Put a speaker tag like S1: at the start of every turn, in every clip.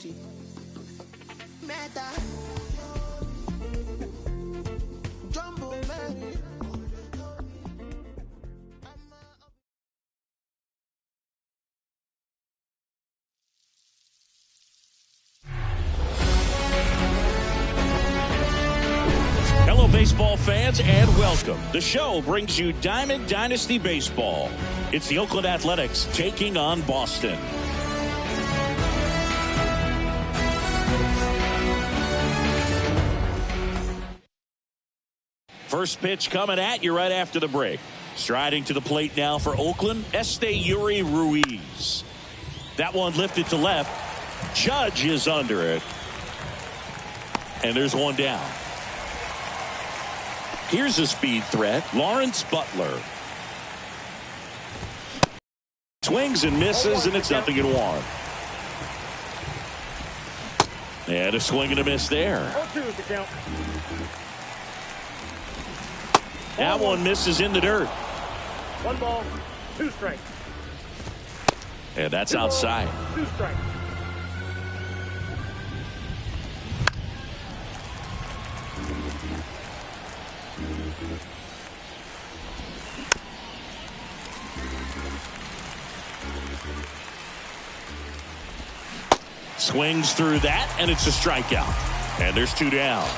S1: Meta. Jumbo Mary.
S2: Hello, baseball fans, and welcome. The show brings you Diamond Dynasty Baseball. It's the Oakland Athletics taking on Boston. First pitch coming at you right after the break. Striding to the plate now for Oakland, Esteury Ruiz. That one lifted to left. Judge is under it. And there's one down. Here's a speed threat, Lawrence Butler. Swings and misses, and it's 0-1. And a swing and a miss there. That one misses in the dirt.
S3: 1 ball, 2 strikes.
S2: And that's outside.
S3: 2 strikes.
S2: Swings through that, and it's a strikeout. And there's 2 down.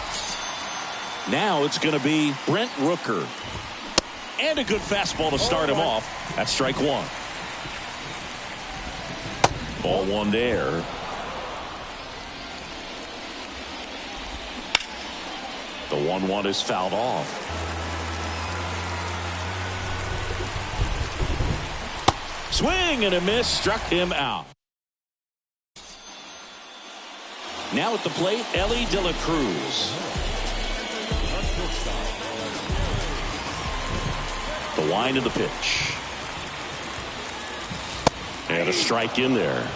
S2: Now it's going to be Brent Rooker. And a good fastball to start him off. That's strike 1. Ball 1 there. The 1-1 is fouled off. Swing and a miss, struck him out. Now at the plate, Ellie De La Cruz. The wind of the pitch. And a strike in there.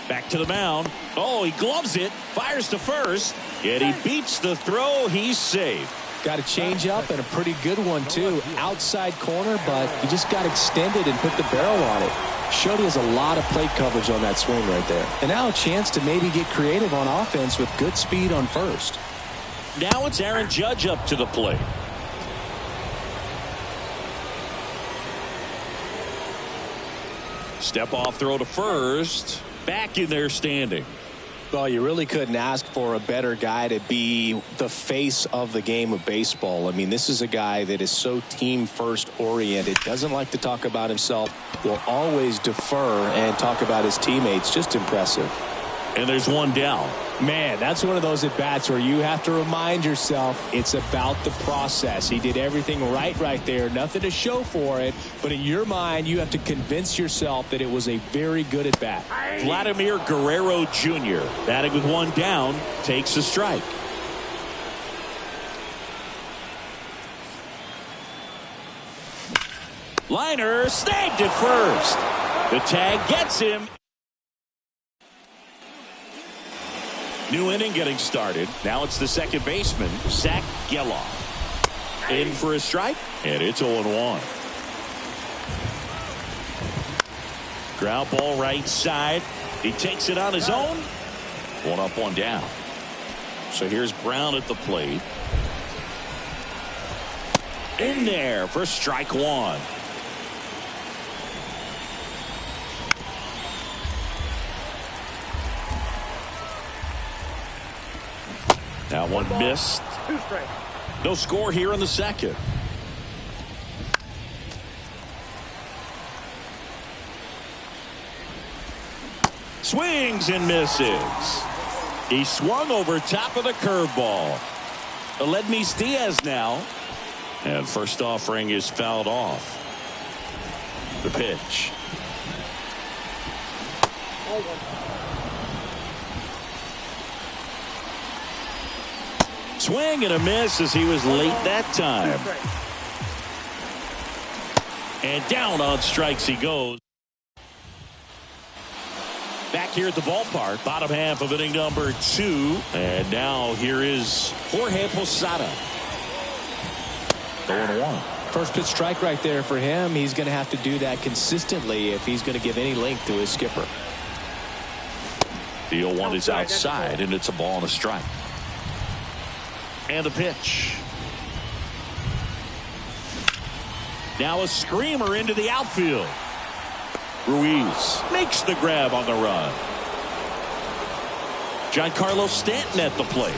S2: Back to the mound. Oh, he gloves it. Fires to first. Yet he beats the throw. He's safe.
S4: Got a change up and a pretty good one too. Outside corner, but he just got extended and put the barrel on it. Showed he has a lot of plate coverage on that swing right there. And now a chance to maybe get creative on offense with good speed on first.
S2: Now it's Aaron Judge up to the plate. Step off throw to first. Back in there standing.
S4: Well, you really couldn't ask for a better guy to be the face of the game of baseball. I mean, this is a guy that is so team first oriented, doesn't like to talk about himself, will always defer and talk about his teammates. Just impressive.
S2: And there's 1 down.
S4: Man, that's one of those at bats where you have to remind yourself it's about the process. He did everything right there. Nothing to show for it. But in your mind, you have to convince yourself that it was a very good at bat.
S2: Vladimir Guerrero Jr. batting with 1 down, takes a strike. Liner snagged at first. The tag gets him. New inning getting started. Now it's the second baseman, Zach Geloff. In for a strike, and it's 0-1. Ground ball right side. He takes it on his own. 1 up, 1 down. So here's Brown at the plate. In there for strike 1. That one missed.
S3: 2 strikes.
S2: No score here in the second. Swings and misses. He swung over top of the curveball. Aledmys Diaz now. And first offering is fouled off. The pitch. Swing and a miss as he was late that time. And down on strikes he goes. Back here at the ballpark, bottom half of inning number 2. And now here is Jorge Posada. 0-1.
S4: First pitch strike right there for him. He's going to have to do that consistently if he's going to give any length to his skipper.
S2: The 0-1 is outside, and it's a ball and a strike. And a pitch. Now a screamer into the outfield. Ruiz makes the grab on the run. Giancarlo Stanton at the plate.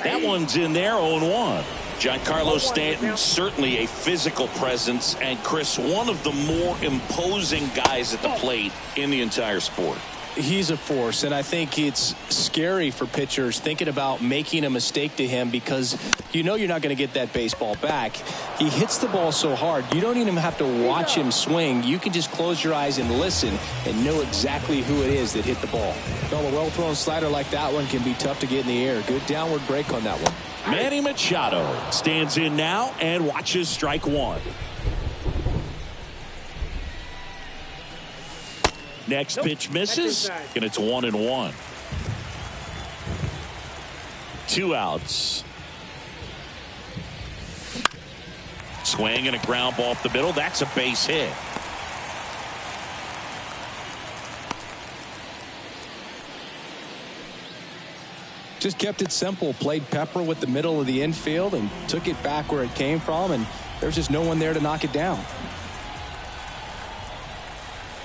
S2: That one's in there, 0-1. Giancarlo Stanton, certainly a physical presence, and Chris, one of the more imposing guys at the plate in the entire sport.
S4: He's a force, and I think it's scary for pitchers thinking about making a mistake to him because you know you're not going to get that baseball back. He hits the ball so hard, you don't even have to watch him swing. You can just close your eyes and listen and know exactly who it is that hit the ball. Well, a well-thrown slider like that one can be tough to get in the air. Good downward break on that one.
S2: Manny Machado stands in now and watches strike one. Next pitch misses, and it's 1-1. 2 outs. Swing and a ground ball up the middle. That's a base hit.
S4: Just kept it simple. Played pepper with the middle of the infield and took it back where it came from, and there's just no one there to knock it down.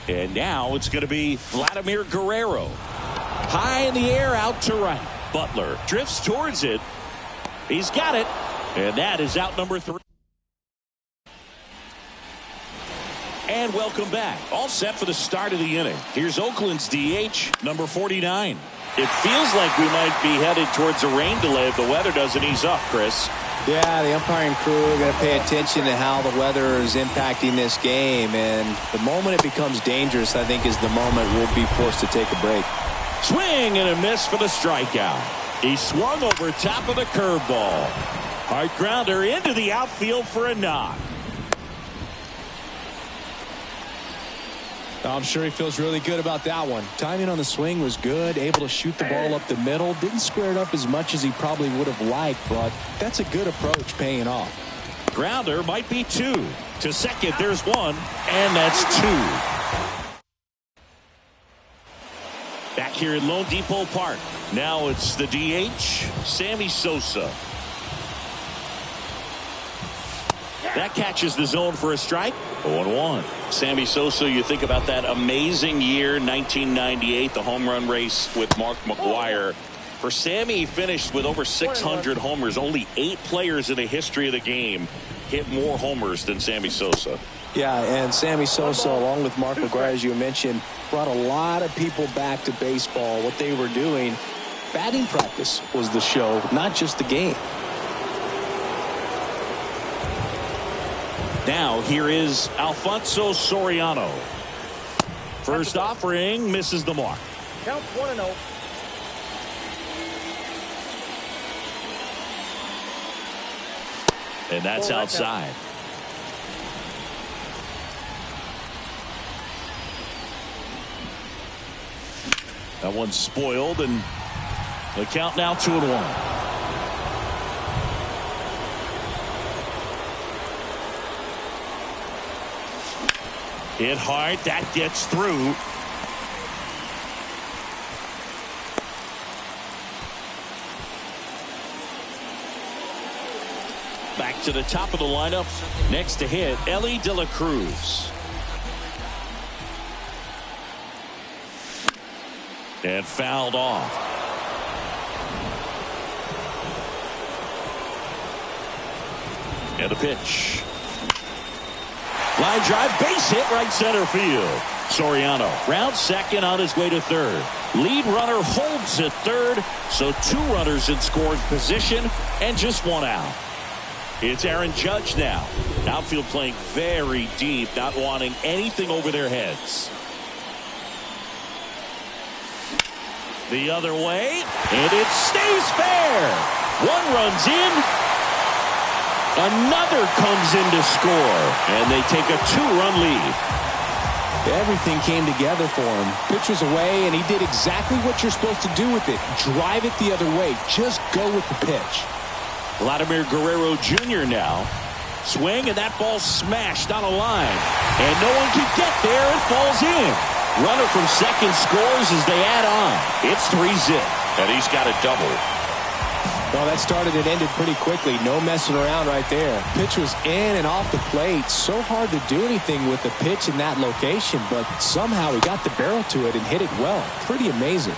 S2: And now it's going to be Vladimir Guerrero. High in the air, out to right. Butler drifts towards it. He's got it. And that is out number 3. And welcome back. All set for the start of the inning. Here's Oakland's DH, number 49. It feels like we might be headed towards a rain delay if the weather doesn't ease up, Chris.
S4: Yeah, the umpiring crew are going to pay attention to how the weather is impacting this game. And the moment it becomes dangerous, I think, is the moment we'll be forced to take a break.
S2: Swing and a miss for the strikeout. He swung over top of the curveball. Hard grounder into the outfield for a knock.
S4: I'm sure he feels really good about that one. Timing on the swing was good, able to shoot the ball up the middle. Didn't square it up as much as he probably would have liked, but that's a good approach paying off.
S2: Grounder might be 2. To second, there's 1, and that's 2. Back here in Lone Depot Park. Now it's the DH, Sammy Sosa. That catches the zone for a strike. 0-1. Sammy Sosa, you think about that amazing year, 1998, the home run race with Mark McGwire. For Sammy, he finished with over 600 homers. Only 8 players in the history of the game hit more homers than Sammy Sosa.
S4: Yeah, and Sammy Sosa, along with Mark McGwire, as you mentioned, brought a lot of people back to baseball. What they were doing, batting practice was the show, not just the game.
S2: Now here is Alfonso Soriano. First offering misses the mark.
S3: Count 1-0.
S2: And that's outside. That one's spoiled, and the count now 2-1. Hit hard. That gets through. Back to the top of the lineup. Next to hit, Ellie De La Cruz. And fouled off. And a pitch. Line drive, base hit, right center field. Soriano rounds second, on his way to third. Lead runner holds at third, so 2 runners in scoring position and just 1 out. It's Aaron Judge now. Outfield playing very deep, not wanting anything over their heads. The other way, and it stays fair. 1 runs in. Another comes in to score, and they take a 2-run lead.
S4: Everything came together for him. Pitch was away, and he did exactly what you're supposed to do with it. Drive it the other way. Just go with the pitch.
S2: Vladimir Guerrero Jr. now. Swing, and that ball smashed on a line. And no one can get there. It falls in. Runner from second scores as they add on. It's 3-zip. And he's got a double.
S4: Well, that started and ended pretty quickly. No messing around right there. Pitch was in and off the plate. So hard to do anything with the pitch in that location, but somehow he got the barrel to it and hit it well. Pretty amazing.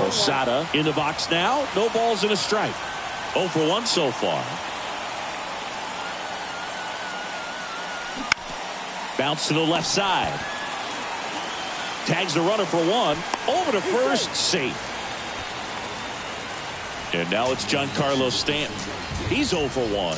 S2: Posada in the box now. No balls and a strike. 0 for 1 so far. Bounce to the left side. Tags the runner for 1. Over to first, safe. And now it's Giancarlo Stanton. He's 0 for 1.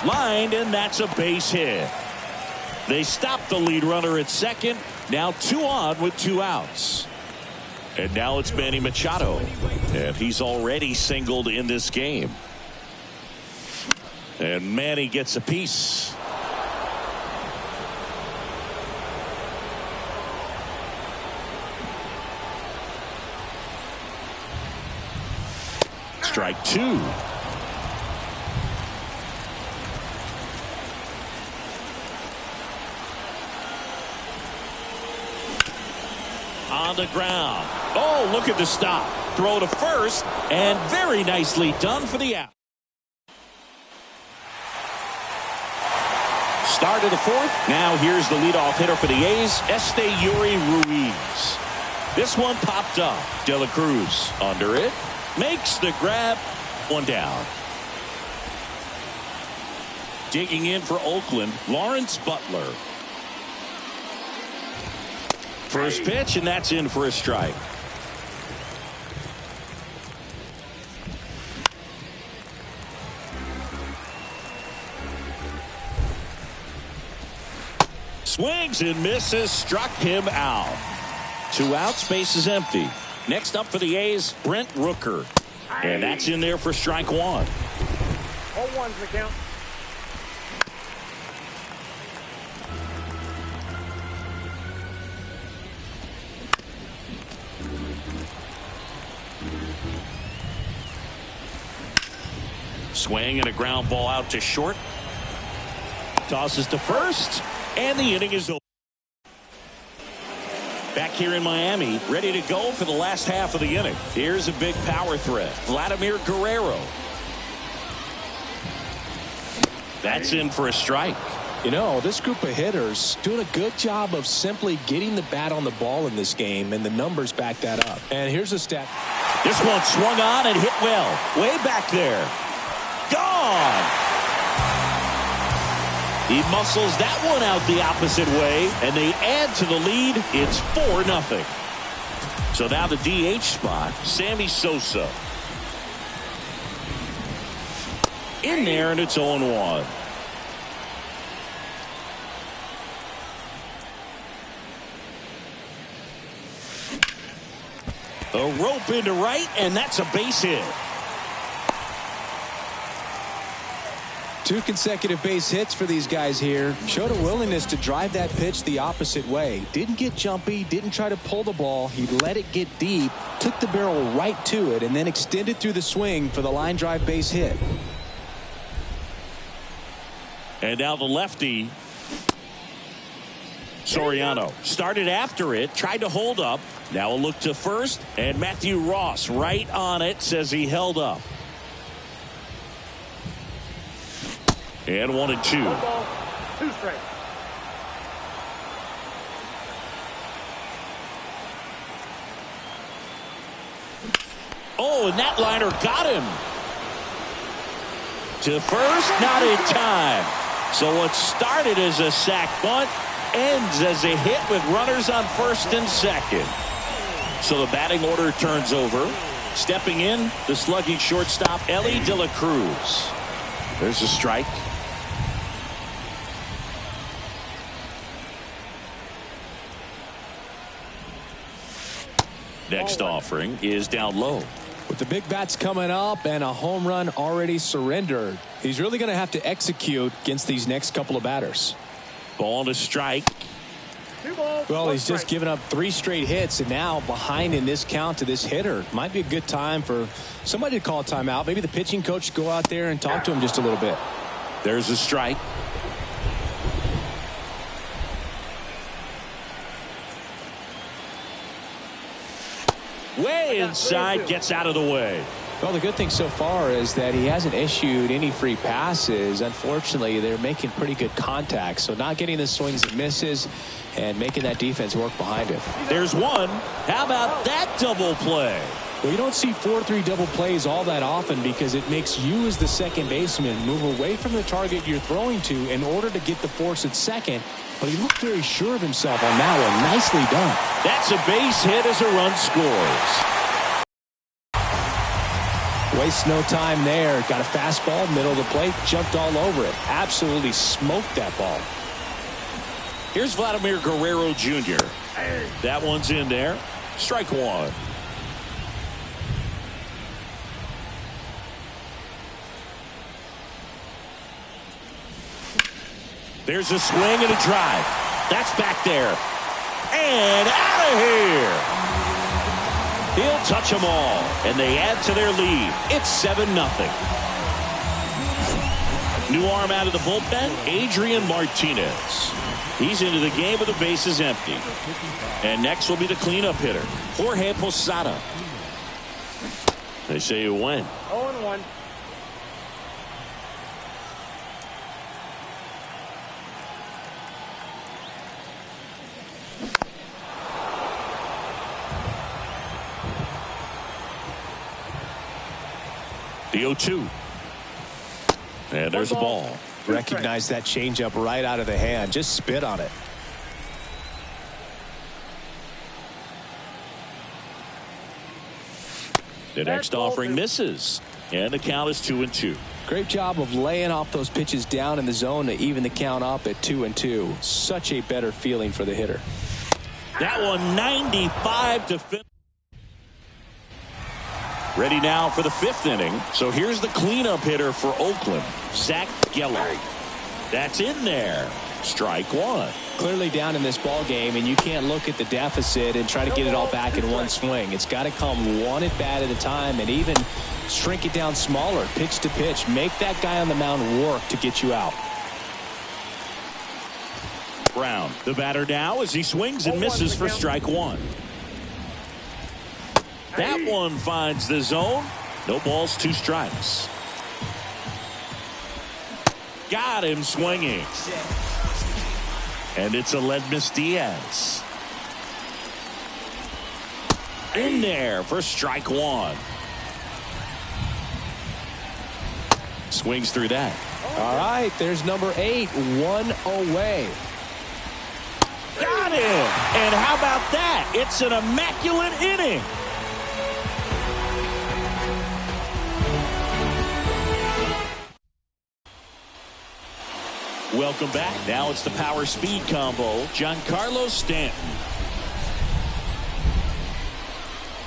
S2: Lined, and that's a base hit. They stop the lead runner at second. Now 2 on with 2 outs. And now it's Manny Machado. And he's already singled in this game. And Manny gets a piece. Strike 2. On the ground. Oh, look at the stop. Throw to first, and very nicely done for the out. Start of the 4th. Now here's the leadoff hitter for the A's, Yuri Ruiz. This one popped up. De La Cruz under it. Makes the grab. 1 down. Digging in for Oakland, Lawrence Butler. First pitch, and that's in for a strike. Swings and misses, struck him out. 2 outs, base is empty. Next up for the A's, Brent Rooker. And that's in there for strike 1.
S3: All one's the count.
S2: Swing and a ground ball out to short. Tosses to first, and the inning is over. Back here in Miami, ready to go for the last half of the inning. Here's a big power threat, Vladimir Guerrero. That's in for a strike.
S4: You know, this group of hitters doing a good job of simply getting the bat on the ball in this game, and the numbers back that up. And here's a stat.
S2: This one swung on and hit well. Way back there. Gone. He muscles that one out the opposite way, and they add to the lead. It's 4-0. So now the DH spot, Sammy Sosa. In there, and it's 0-1. A rope into right, and that's a base hit.
S4: 2 consecutive base hits for these guys here. Showed a willingness to drive that pitch the opposite way. Didn't get jumpy, didn't try to pull the ball. He let it get deep, took the barrel right to it, and then extended through the swing for the line drive base hit.
S2: And now the lefty, Soriano, started after it, tried to hold up. Now a look to first, and Matthew Ross right on it, says he held up. And 1-2.
S3: 1 ball, 2 strikes.
S2: Oh, and that liner got him. To first, not in time. So what started as a sac bunt ends as a hit with runners on first and second. So the batting order turns over. Stepping in, the slugging shortstop, Ellie De La Cruz. There's a strike. Next offering is down low.
S4: With the big bats coming up and a home run already surrendered, he's really going to have to execute against these next couple of batters.
S2: Ball to strike.
S3: 2 balls.
S4: Well,
S3: 1
S4: he's just
S3: strike.
S4: given up 3 straight hits, and now behind in this count to this hitter. Might be a good time for somebody to call a timeout. Maybe the pitching coach go out there and talk to him just a little bit.
S2: There's a strike. Way inside, gets out of the way.
S4: Well, the good thing so far is that he hasn't issued any free passes. Unfortunately, they're making pretty good contact, so not getting the swings and misses and making that defense work behind it.
S2: There's one. How about that double play?
S4: Well, you don't see 4-3 double plays all that often because it makes you as the second baseman move away from the target you're throwing to in order to get the force at second. But he looked very sure of himself on that one. Nicely done.
S2: That's a base hit as a run scores.
S4: Waste no time there. Got a fastball, middle of the plate, jumped all over it. Absolutely smoked that ball.
S2: Here's Vladimir Guerrero Jr. That one's in there. Strike 1. There's a swing and a drive. That's back there. And out of here. He'll touch them all. And they add to their lead. It's 7-0. New arm out of the bullpen, Adrian Martinez. He's into the game with the bases empty. And next will be the cleanup hitter, Jorge Posada. They say you win.
S3: 0-1.
S2: The 0-2. And there's a ball.
S4: Recognize that changeup right out of the hand. Just spit on it.
S2: The next offering misses. And the count is 2-2.
S4: Great job of laying off those pitches down in the zone to even the count up at 2-2. Such a better feeling for the hitter.
S2: That one 95 to finish. Ready now for the 5th inning. So here's the cleanup hitter for Oakland, Zach Geller. That's in there. Strike 1.
S4: Clearly down in this ball game, and you can't look at the deficit and try to get it all back in one swing. It's got to come one at bat at a time, and even shrink it down smaller, pitch to pitch. Make that guy on the mound work to get you out.
S2: Brown, the batter now as he swings and misses for strike 1. That one finds the zone. No balls, 2 strikes. Got him swinging. And it's Aledmys Diaz. In there for strike 1. Swings through that.
S4: All right, there's number 8, 1 away.
S2: Got him. And how about that? It's an immaculate inning. Welcome back. Now it's the power speed combo. Giancarlo Stanton.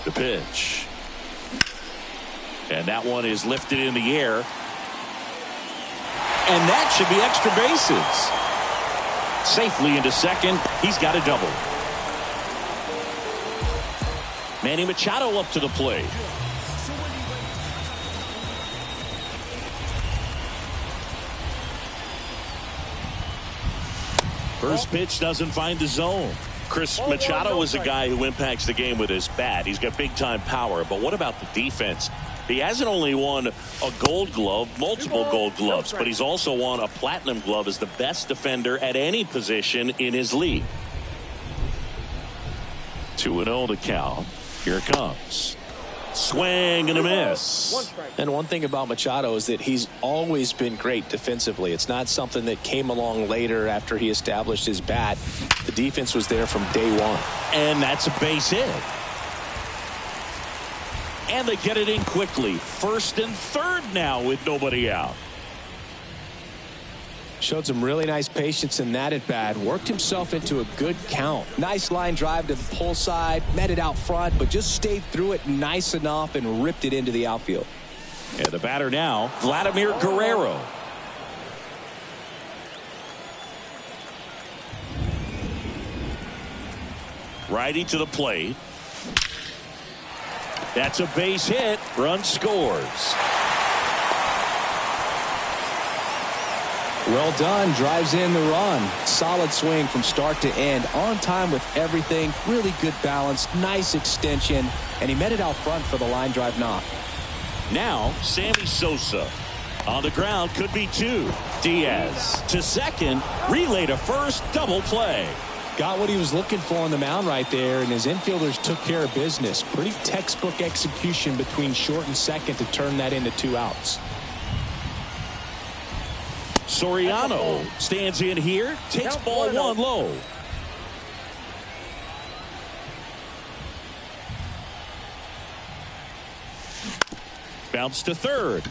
S2: The pitch. And that one is lifted in the air. And that should be extra bases. Safely into second. He's got a double. Manny Machado up to the plate. First pitch doesn't find the zone. Chris Machado is a guy who impacts the game with his bat. He's got big time power. But what about the defense? He hasn't only won a gold glove, multiple gold gloves, but he's also won a platinum glove as the best defender at any position in his league. 2-0 to count. Here it comes. Swing and a miss.
S4: And one thing about Machado is that he's always been great defensively. It's not something that came along later after he established his bat. The defense was there from day one.
S2: And that's a base hit. And they get it in quickly. First and third now with nobody out.
S4: Showed some really nice patience in that at bat. Worked himself into a good count. Nice line drive to the pull side. Met it out front, but just stayed through it nice enough and ripped it into the outfield.
S2: And the batter now, Vladimir Guerrero. Righty to the plate. That's a base hit. Run scores.
S4: Well done. Drives in the run. Solid swing from start to end. On time with everything. Really good balance. Nice extension. And he met it out front for the line drive knock.
S2: Now, Sammy Sosa. On the ground, could be two. Diaz to second. Relay to first. Double play.
S4: Got what he was looking for on the mound right there, and his infielders took care of business. Pretty textbook execution between short and second to turn that into 2 outs.
S2: Soriano stands in here, takes ball 1 low. Bounce to third.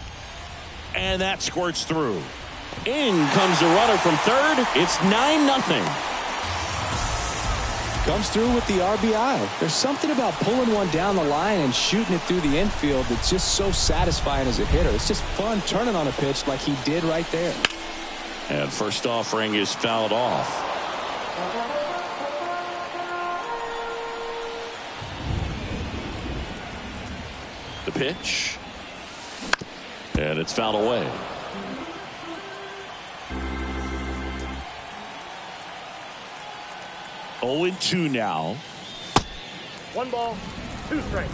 S2: And that squirts through. In comes the runner from third. It's 9-0.
S4: Comes through with the RBI. There's something about pulling one down the line and shooting it through the infield that's just so satisfying as a hitter. It's just fun turning on a pitch like he did right there.
S2: And first offering is fouled off. The pitch. And it's fouled away. Oh, 2 now.
S3: 1 ball, 2 strikes.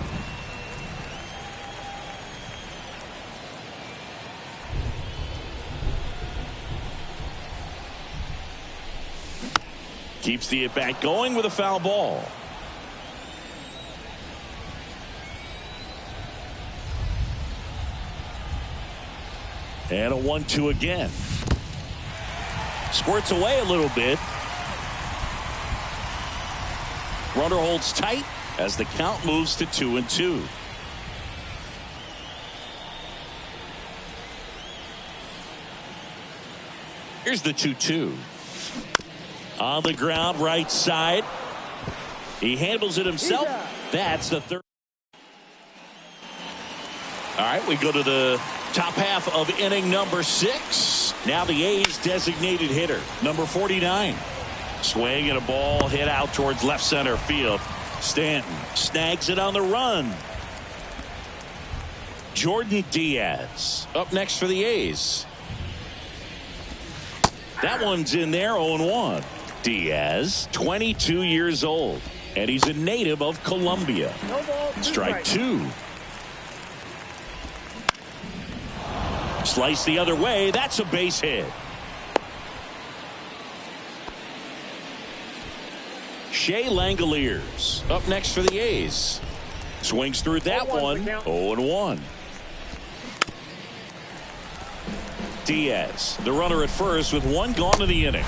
S2: Keeps the at-bat going with a foul ball. And a 1-2 again. Squirts away a little bit. Runner holds tight as the count moves to 2-2. Here's the 2-2. On the ground, right side. He handles it himself. That's the third. All right, we go to the top half of inning number 6. Now the A's designated hitter, number 49. Swing and a ball hit out towards left center field. Stanton snags it on the run. Jordan Diaz up next for the A's. That one's in there, 0-1. Diaz, 22 years old, and he's a native of Colombia. Strike 2. Slice the other way. That's a base hit. Shea Langoliers up next for the A's. Swings through that one. 0-1. Diaz, the runner at first with 1 gone in the inning.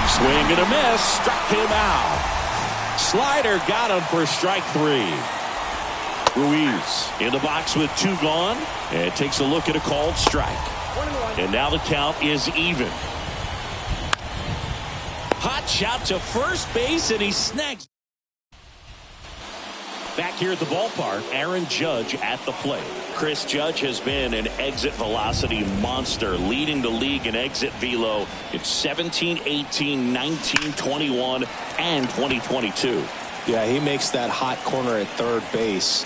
S2: Swing and a miss. Struck him out. Slider got him for strike 3. Ruiz in the box with 2 gone and takes a look at a called strike. And now the count is even. Hot shot to first base, and he snags. Back here at the ballpark, Aaron Judge at the plate. Chris Judge has been an exit velocity monster, leading the league in exit velo in 17, 18, 19, 21, and 2022.
S4: Yeah, he makes that hot corner at third base.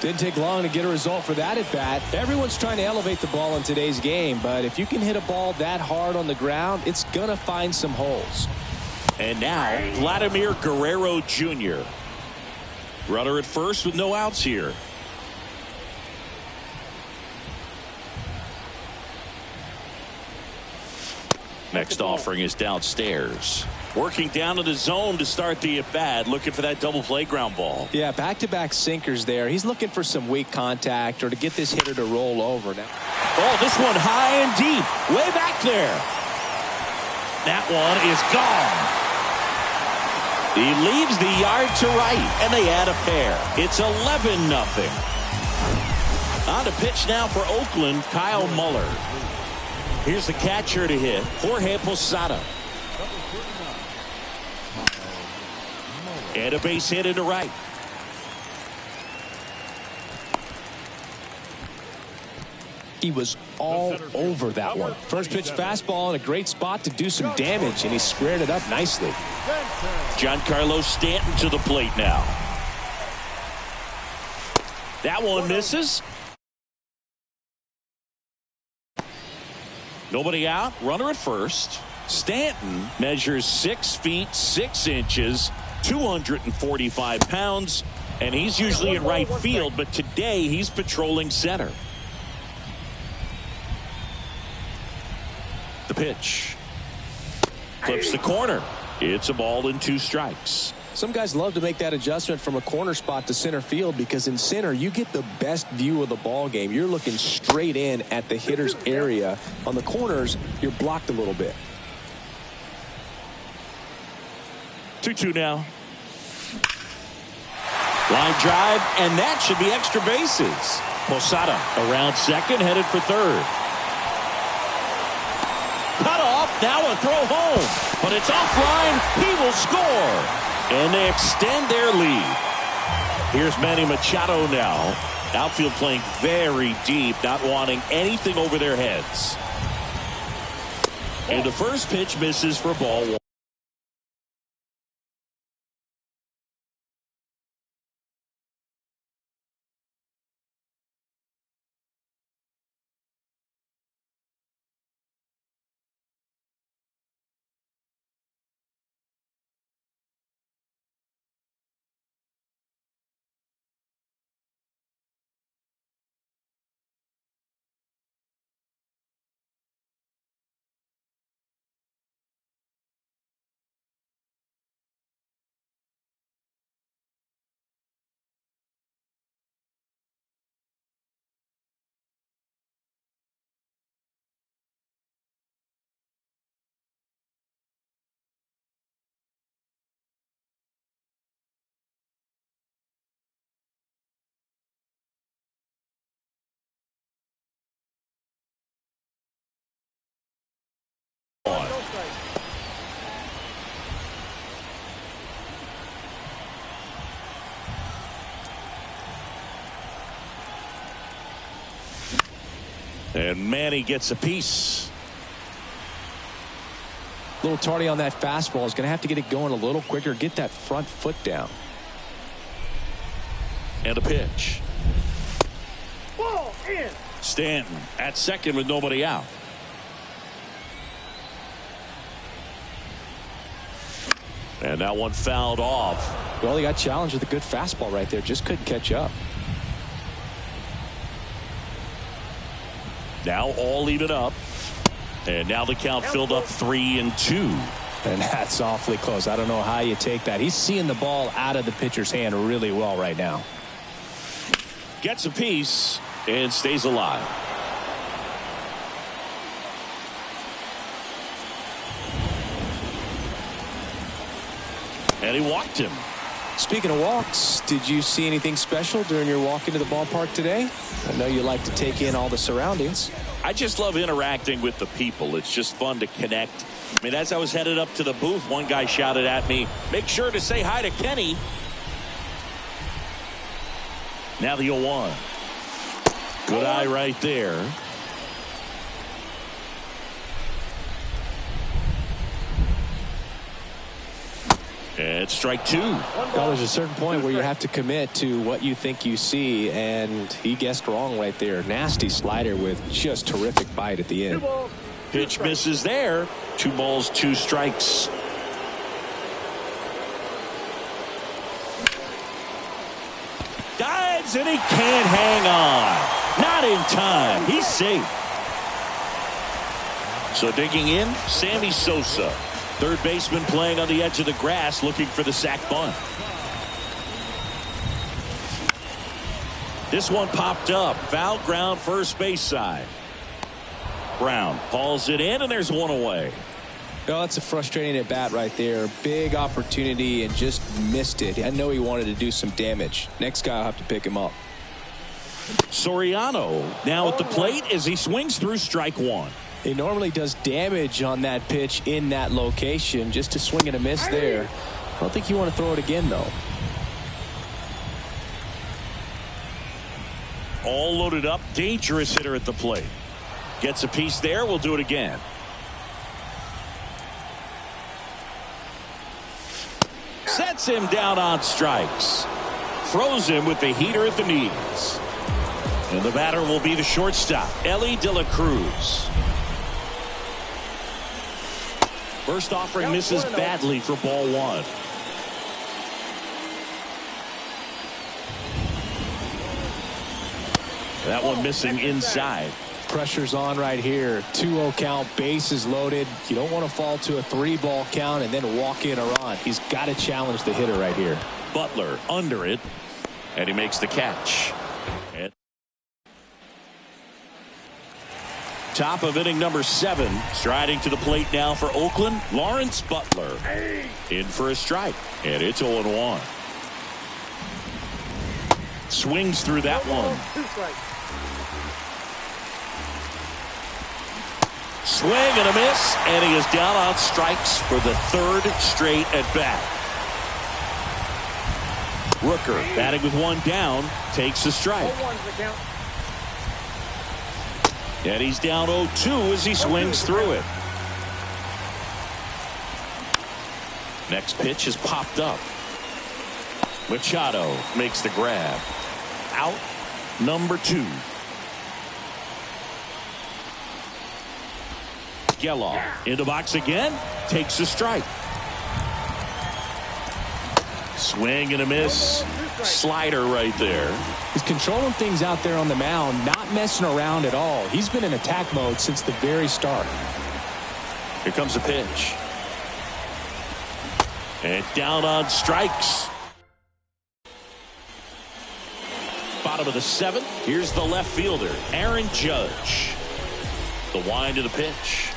S4: Didn't take long to get a result for that at bat. Everyone's trying to elevate the ball in today's game, but if you can hit a ball that hard on the ground, it's gonna find some holes.
S2: And now Vladimir Guerrero Jr. Runner at first with no outs here. Next offering is downstairs. Working down to the zone to start the at-bat, looking for that double play ground ball.
S4: Yeah, back-to-back sinkers there. He's looking for some weak contact or to get this hitter to roll over now.
S2: Oh, this one high and deep, way back there. That one is gone. He leaves the yard to right, and they add a pair. It's 11-0. On to pitch now for Oakland, Kyle Muller. Here's the catcher to hit, Jorge Posada. And a base hit into right.
S4: He was all over that one. First pitch fastball in a great spot to do some damage, and he squared it up nicely.
S2: Giancarlo Stanton to the plate now. That one misses. Nobody out. Runner at first. Stanton measures 6 feet 6 inches, 245 pounds, and he's usually in right field, but today he's patrolling center. The pitch. Clips the corner. It's a ball and 2 strikes.
S4: Some guys love to make that adjustment from a corner spot to center field because in center you get the best view of the ball game. You're looking straight in at the hitter's area. On the corners, you're blocked a little bit.
S2: 2-2 now. Line drive, and that should be extra bases. Posada around second, headed for third. Cut off, now a throw home, but it's offline. He will score, and they extend their lead. Here's Manny Machado now. Outfield playing very deep, not wanting anything over their heads. And the first pitch misses for ball 1. And Manny gets a piece.
S4: A little tardy on that fastball. Is going to have to get it going a little quicker. Get that front foot down.
S2: And a pitch.
S3: Ball in.
S2: Stanton at second with nobody out. And that one fouled off.
S4: Well, he got challenged with a good fastball right there. Just couldn't catch up.
S2: Now all even up. And now the count filled up 3-2.
S4: And that's awfully close. I don't know how you take that. He's seeing the ball out of the pitcher's hand really well right now.
S2: Gets a piece and stays alive. And he walked him.
S4: Speaking of walks, did you see anything special during your walk into the ballpark today? I know you like to take in all the surroundings.
S2: I just love interacting with the people. It's just fun to connect. I mean, as I was headed up to the booth, one guy shouted at me, "Make sure to say hi to Kenny." Now the 0-1. Good eye right there. And strike 2.
S4: Well, there's a certain point where you have to commit to what you think you see, and he guessed wrong right there. Nasty slider with just terrific bite at the end.
S2: Pitch misses there. 2 balls, 2 strikes. Dives and he can't hang on. Not in time. He's safe. So digging in, Sammy Sosa. Third baseman playing on the edge of the grass looking for the sac bunt. This one popped up. Foul ground first base side. Brown hauls it in and there's one away.
S4: Well, that's a frustrating at bat right there. Big opportunity and just missed it. I know he wanted to do some damage. Next guy will have to pick him up.
S2: Soriano now at the plate as he swings through strike 1.
S4: He normally does damage on that pitch in that location. Just to swing and a miss there. I don't think you want to throw it again, though.
S2: All loaded up. Dangerous hitter at the plate. Gets a piece there. We'll do it again. Sets him down on strikes. Throws him with the heater at the knees. And the batter will be the shortstop, Ellie De La Cruz. First offering misses badly for ball one. That one missing inside.
S4: Pressure's on right here. 2-0 count, bases loaded. You don't want to fall to a 3-ball count and then walk in a run. He's got to challenge the hitter right here.
S2: Butler under it, and he makes the catch. And top of inning number 7. Striding to the plate now for Oakland, Lawrence Butler. In for a strike, and it's 0-1. Swings through that one. Swing and a miss, and he is down on strikes for the 3rd straight at bat. Rooker batting with 1 down, takes a strike. And he's down 0-2 as he swings through it. Next pitch is popped up. Machado makes the grab. Out number 2. Geloff in the box again, takes a strike. Swing and a miss. Slider right there.
S4: He's controlling things out there on the mound, not messing around at all. He's been in attack mode since the very start.
S2: Here comes a pitch. And down on strikes. Bottom of the 7th. Here's the left fielder, Aaron Judge. The wind of the pitch.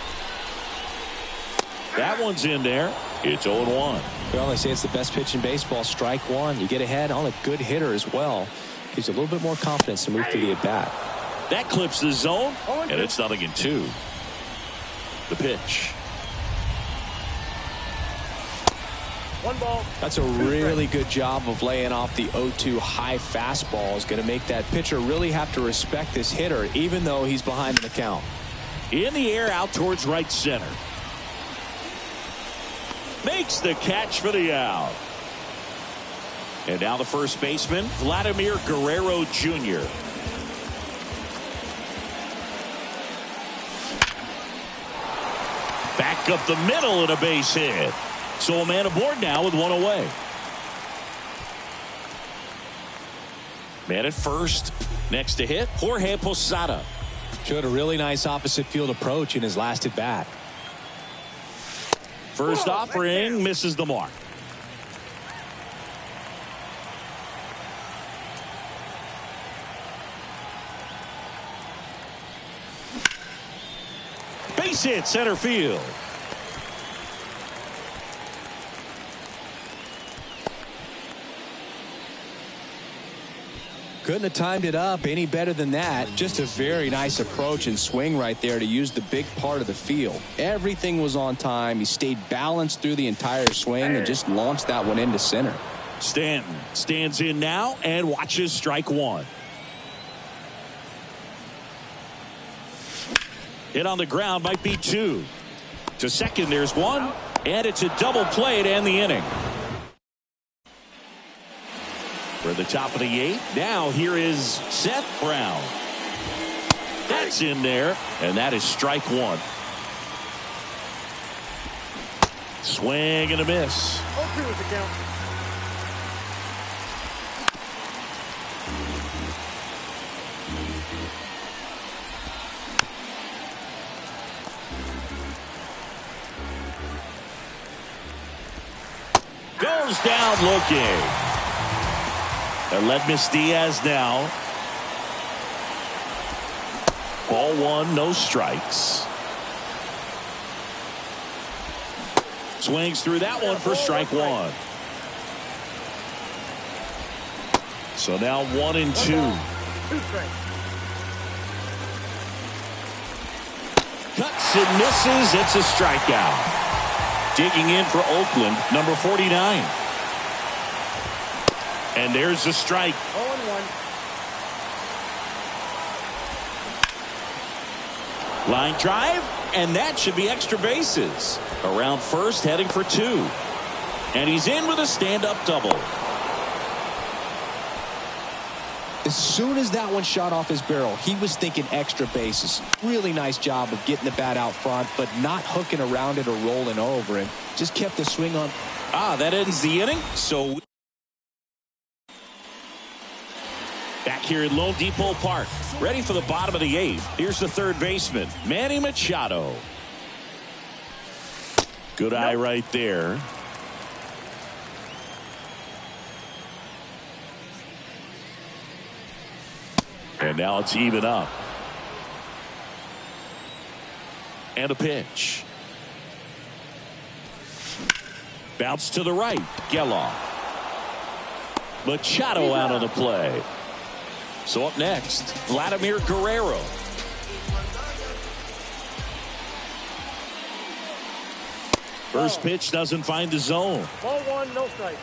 S2: That one's in there. It's 0-1.
S4: Well, they say it's the best pitch in baseball. Strike one. You get ahead on a good hitter as well. Gives you a little bit more confidence to move to the at-bat.
S2: That clips the zone, and it's 0-2. The pitch.
S3: 1 ball.
S4: That's a really good job of laying off the 0-2 high fastball. Is going to make that pitcher really have to respect this hitter, even though he's behind in the count.
S2: In the air, out towards right center. Makes the catch for the out. And now the first baseman, Vladimir Guerrero Jr. Back up the middle and a base hit. So a man aboard now with 1 away. Man at first. Next to hit, Jorge Posada.
S4: Showed a really nice opposite field approach in his last at bat.
S2: First offering misses the mark. Base hit center field.
S4: Couldn't have timed it up any better than that. Just a very nice approach and swing right there to use the big part of the field. Everything was on time. He stayed balanced through the entire swing and just launched that one into center.
S2: Stanton stands in now and watches strike one. Hit on the ground, might be 2. To second, there's 1, and it's a double play to end the inning. We're at the top of the 8th. Now here is Seth Brown. That's in there, and that is strike 1. Swing and a miss.
S3: 0-2 is the count.
S2: Goes down looking. Aledmus Diaz now. Ball 1, no strikes. Swings through that one for strike 1. So now 1-2. Cuts and misses. It's a strikeout. Digging in for Oakland, number 49. And there's the strike.
S3: 0-1.
S2: Line drive, and that should be extra bases. Around first, heading for 2. And he's in with a stand-up double.
S4: As soon as that one shot off his barrel, he was thinking extra bases. Really nice job of getting the bat out front, but not hooking around it or rolling over it. Just kept the swing on.
S2: That ends the inning. So back here at Lone Depot Park, ready for the bottom of the 8th. Here's the third baseman, Manny Machado. Good eye right there. And now it's even up. And a pitch. Bounce to the right. Geloff. Machado out on the play. So up next, Vladimir Guerrero. First pitch doesn't find the zone.
S3: Ball 1, no strike.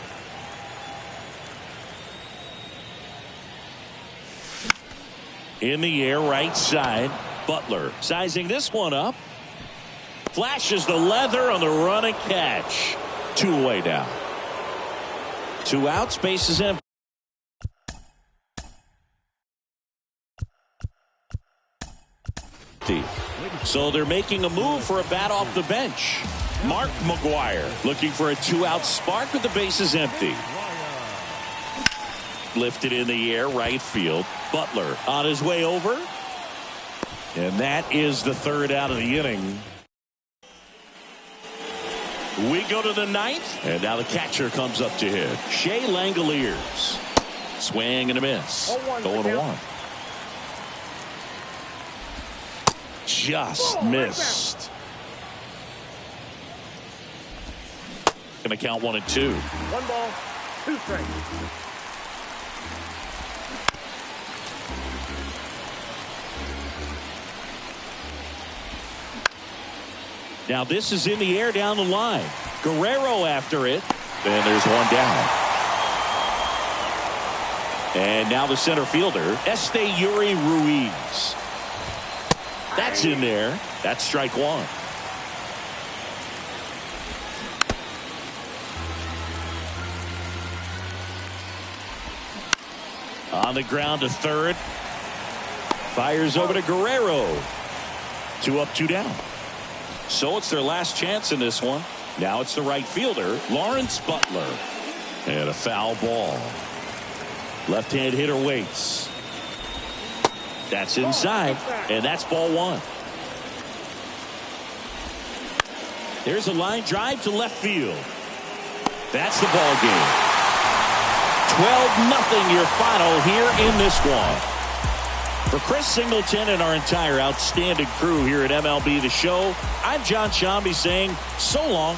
S2: In the air, right side. Butler sizing this one up. Flashes the leather on the run and catch. 2 away now. 2 outs, base is empty. So they're making a move for a bat off the bench. Mark McGuire looking for a 2-out spark with the bases empty. Lifted in the air, right field. Butler on his way over. And that is the 3rd out of the inning. We go to the 9th. And now the catcher comes up to hit. Shea Langoliers. Swing and a miss. 0-1. Just missed. Gonna count 1 and 2.
S3: 1 ball, 2 strikes.
S2: Now this is in the air down the line. Guerrero after it. And there's 1 down. And now the center fielder, Esteury Ruiz. That's in there. That's strike 1. On the ground to third. Fires over to Guerrero. 2 up, 2 down. So it's their last chance in this one. Now it's the right fielder, Lawrence Butler. And a foul ball. Left-hand hitter waits. That's inside, and that's ball 1. There's a line drive to left field. That's the ball game. 12-0 your final here in this one. For Chris Singleton and our entire outstanding crew here at MLB The Show, I'm John Shambi saying so long.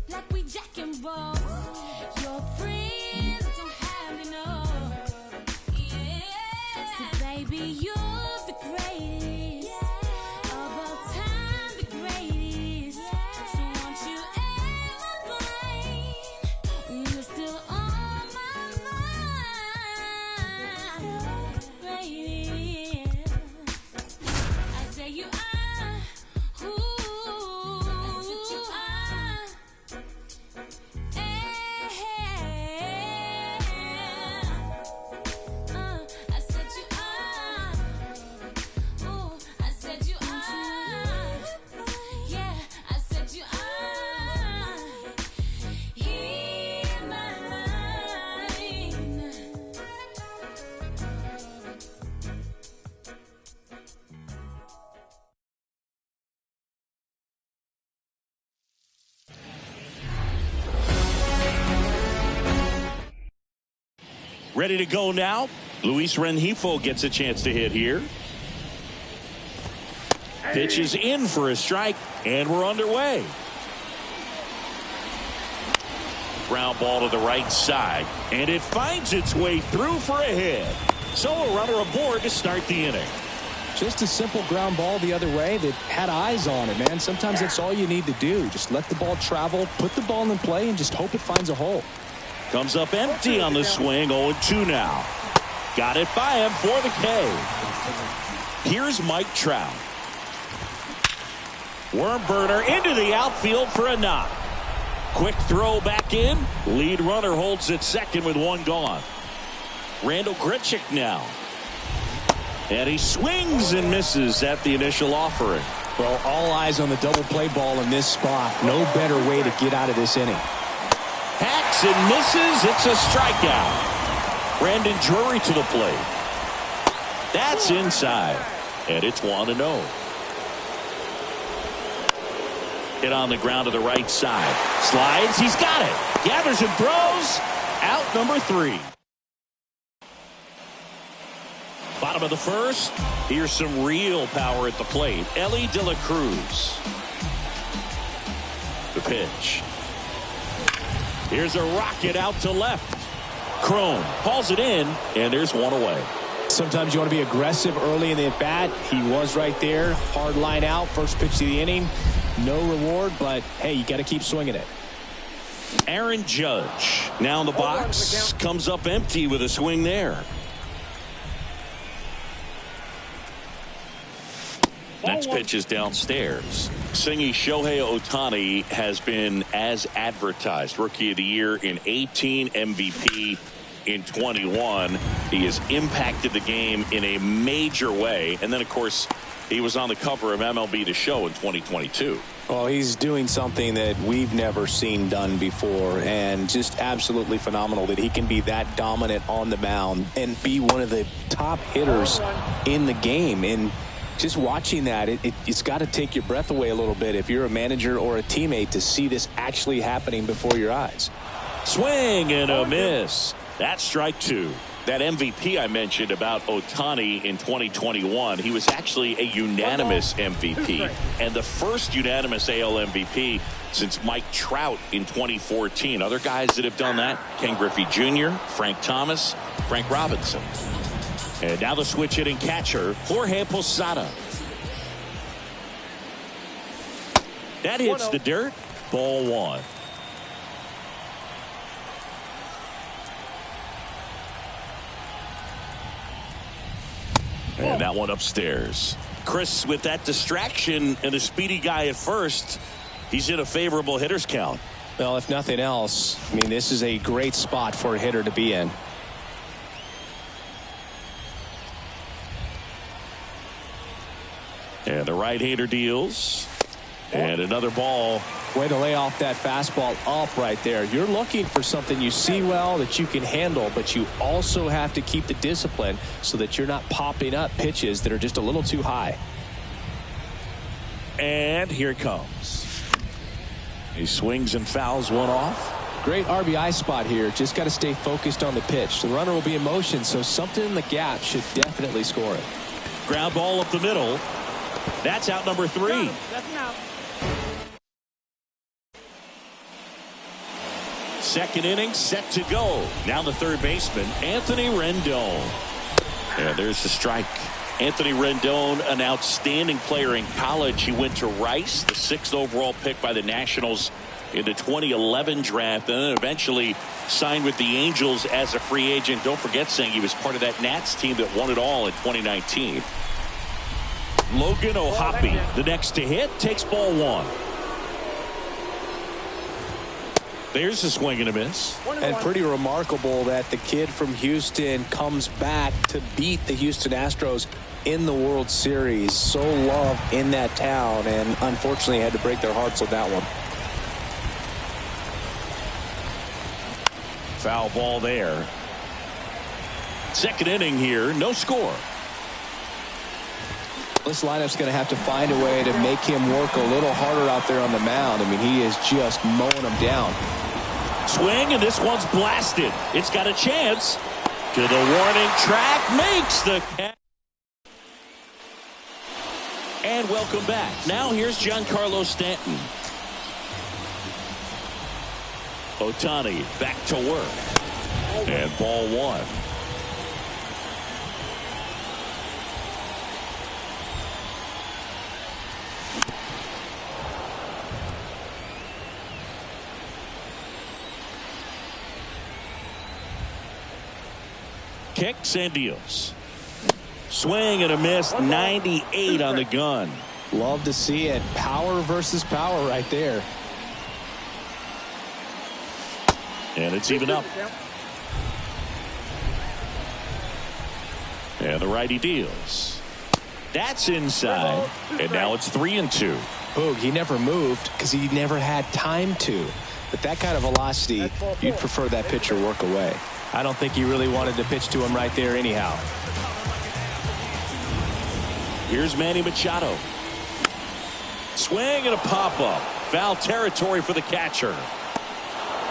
S5: Like we jack
S2: Ready to go now. Luis Rengifo gets a chance to hit here. Pitch is in for a strike, and we're underway. Ground ball to the right side, and it finds its way through for a hit. So a runner aboard to start the inning.
S4: Just a simple ground ball the other way that had eyes on it, man. Sometimes that's all you need to do. Just let the ball travel, put the ball in play, and just hope it finds a hole.
S2: Comes up empty on the swing. 0-2 now. Got it by him for the K. Here's Mike Trout. Worm burner into the outfield for a knock. Quick throw back in. Lead runner holds at second with one gone. Randall Grichuk now. And he swings and misses at the initial offering.
S4: Well, all eyes on the double play ball in this spot. No better way to get out of this inning.
S2: Hacks and misses. It's a strikeout. Brandon Drury to the plate. That's inside. And it's 1-0. Hit on the ground to the right side. Slides. He's got it. Gathers and throws. Out number 3. Bottom of the first. Here's some real power at the plate. Ellie De La Cruz. The pitch. Here's a rocket out to left. Crone hauls it in, and there's one away.
S4: Sometimes you want to be aggressive early in the at-bat. He was right there. Hard line out. First pitch of the inning. No reward, but, hey, you got to keep swinging it.
S2: Aaron Judge now in the box. Comes up empty with a swing there. Next pitch is downstairs. Singy Shohei Ohtani has been as advertised. Rookie of the Year in 18, MVP in 21. He has impacted the game in a major way. And then, of course, he was on the cover of MLB The Show in 2022.
S4: Well, he's doing something that we've never seen done before, and just absolutely phenomenal that he can be that dominant on the mound and be one of the top hitters in the game. And just watching that, it's got to take your breath away a little bit if you're a manager or a teammate to see this actually happening before your eyes.
S2: Swing and a miss. That's strike 2. That MVP I mentioned about Ohtani in 2021, he was actually a unanimous MVP and the first unanimous AL MVP since Mike Trout in 2014. Other guys that have done that: Ken Griffey Jr., Frank Thomas, Frank Robinson. And now the switch hitting catcher, Jorge Posada. That hits the dirt. Ball 1. And that one upstairs. Chris, with that distraction and a speedy guy at first, he's in a favorable hitter's count.
S4: Well, if nothing else, I mean, this is a great spot for a hitter to be in.
S2: And the right-hander deals. And another ball.
S4: Way to lay off that fastball up right there. You're looking for something you see well that you can handle, but you also have to keep the discipline so that you're not popping up pitches that are just a little too high.
S2: And here it comes. He swings and fouls one off.
S4: Great RBI spot here. Just got to stay focused on the pitch. The runner will be in motion, so something in the gap should definitely score it.
S2: Ground ball up the middle. That's out number 3. Second inning set to go. Now the third baseman, Anthony Rendon. And there's the strike. Anthony Rendon, an outstanding player in college. He went to Rice, the 6th overall pick by the Nationals in the 2011 draft, and then eventually signed with the Angels as a free agent. Don't forget, saying he was part of that Nats team that won it all in 2019. Logan O'Hoppe, the next to hit, takes ball 1. There's a swing and a miss.
S4: And pretty remarkable that the kid from Houston comes back to beat the Houston Astros in the World Series. So loved in that town, and unfortunately had to break their hearts on that one.
S2: Foul ball there. Second inning here, no score.
S4: This lineup's going to have to find a way to make him work a little harder out there on the mound. I mean, he is just mowing them down.
S2: Swing, and this one's blasted. It's got a chance. To the warning track, makes the catch. And welcome back. Now here's Giancarlo Stanton. Ohtani back to work. And ball 1. Kicks and deals. Swing and a miss. 98 on the gun.
S4: Love to see it. Power versus power right there.
S2: And it's even up. And the righty deals. That's inside. And now it's 3-2.
S4: Boog, he never moved because he never had time to. But that kind of velocity, you'd prefer that pitcher work away. I don't think he really wanted to pitch to him right there anyhow.
S2: Here's Manny Machado. Swing and a pop-up. Foul territory for the catcher.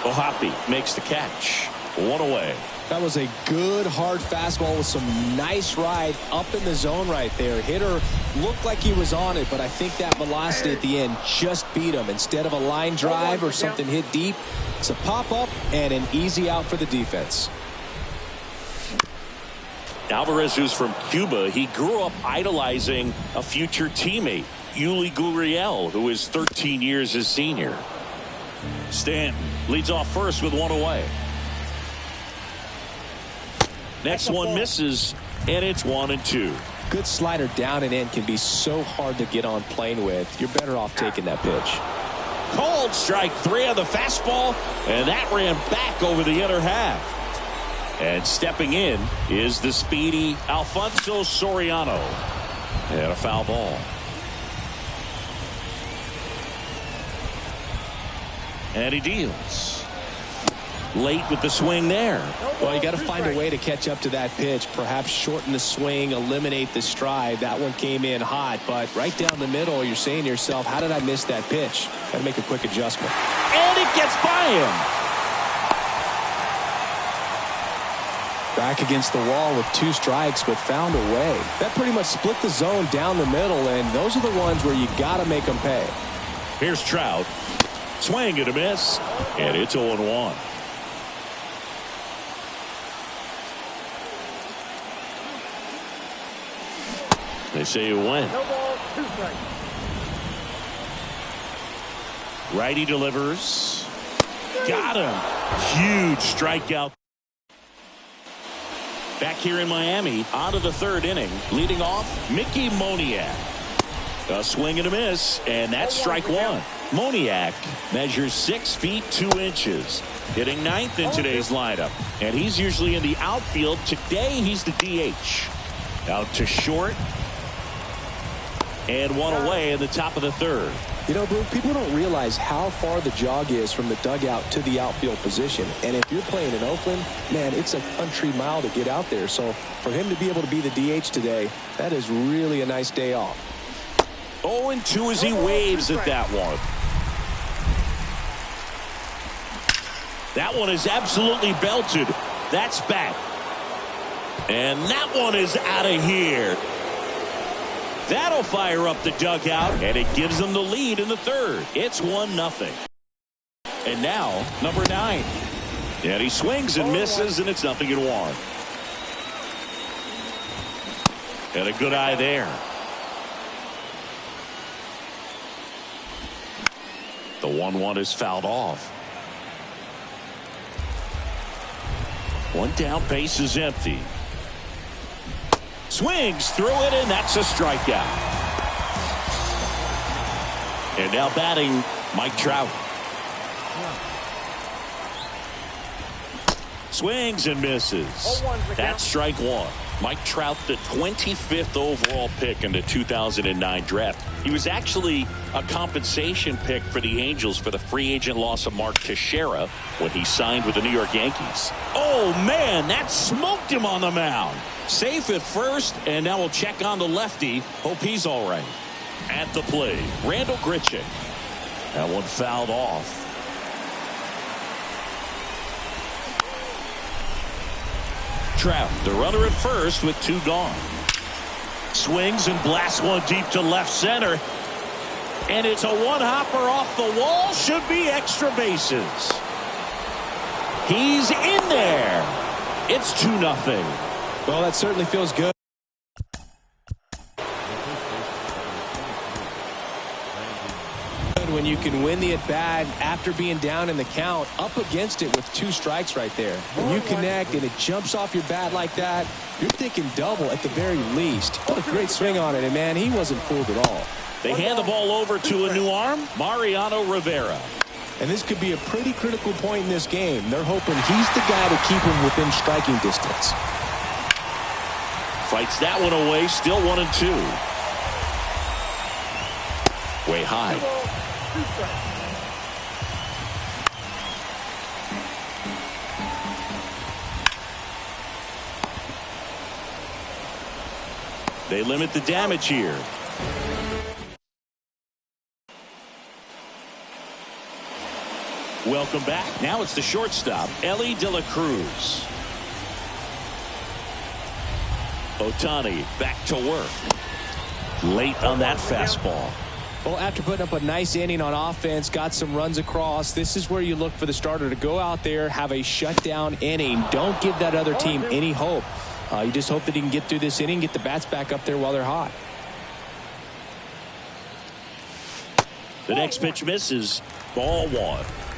S2: O'Hoppe makes the catch. 1 away.
S4: That was a good hard fastball with some nice ride up in the zone right there. Hitter looked like he was on it, but I think that velocity at the end just beat him. Instead of a line drive or something hit deep, it's a pop-up and an easy out for the defense.
S2: Alvarez, who's from Cuba, he grew up idolizing a future teammate, Yuli Gurriel, who is 13 years his senior. Stanton leads off first with 1 away. Next one misses, and it's 1-2.
S4: Good slider down and in can be so hard to get on plane with. You're better off taking that pitch.
S2: Called strike 3 on the fastball, and that ran back over the inner half. And stepping in is the speedy Alfonso Soriano. And a foul ball. And he deals. Late with the swing there.
S4: Well, you got to find a way to catch up to that pitch. Perhaps shorten the swing, eliminate the stride. That one came in hot, but right down the middle, you're saying to yourself, how did I miss that pitch? Got to make a quick adjustment.
S2: And it gets by him.
S4: Back against the wall with 2 strikes, but found a way. That pretty much split the zone down the middle, and those are the ones where you got to make them pay.
S2: Here's Trout. Swing and a miss, and it's 0-1. They say you win.
S3: No ball, 2 strikes.
S2: Righty delivers. Got him. Huge strikeout. Back here in Miami, out of the 3rd inning, leading off, Mickey Moniak. A swing and a miss, and that's strike 1. Moniak measures 6 feet 2 inches, hitting 9th in today's lineup, and he's usually in the outfield. Today, he's the DH. Out to short, and 1 away in the top of the 3rd.
S4: You know, Blue, people don't realize how far the jog is from the dugout to the outfield position. And if you're playing in Oakland, man, it's a country mile to get out there. So for him to be able to be the DH today, that is really a nice day off.
S2: 0-2 as he waves at that one. That one is absolutely belted. That's back. And that one is out of here. That'll fire up the dugout, and it gives them the lead in the 3rd. It's 1-0. And now, number 9. And he swings and misses, and it's 0-1. And a good eye there. The 1-1 is fouled off. One down, base is empty. Swings through it, and that's a strikeout. And now batting, Mike Trout. Swings and misses. That's strike one. Mike Trout, the 25th overall pick in the 2009 draft. He was actually a compensation pick for the Angels for the free agent loss of Mark Teixeira when he signed with the New York Yankees. Oh, man, that smoked him on the mound. Safe at first, and now we'll check on the lefty. Hope he's all right. At the plate, Randall Grichuk. That one fouled off. Trout, the runner at first with two gone. Swings and blasts one deep to left center. And it's a one-hopper off the wall. Should be extra bases. He's in there. It's 2-0.
S4: Well, that certainly feels good. When you can win the at-bat after being down in the count, up against it with 2 strikes right there. When you connect and it jumps off your bat like that, you're thinking double at the very least. What a great swing on it, and man, he wasn't fooled at all.
S2: They hand the ball over to a new arm, Mariano Rivera.
S4: And this could be a pretty critical point in this game. They're hoping he's the guy to keep him within striking distance.
S2: Fights that one away, still 1-2. Way high. They limit the damage here. Welcome back. Now it's the shortstop, Elly De La Cruz. Ohtani back to work. Late on that fastball.
S4: Well, after putting up a nice inning on offense, got some runs across, this is where you look for the starter to go out there, have a shutdown inning. Don't give that other team any hope. You just hope that he can get through this inning, get the bats back up there while they're hot.
S2: The next pitch misses. Ball 1.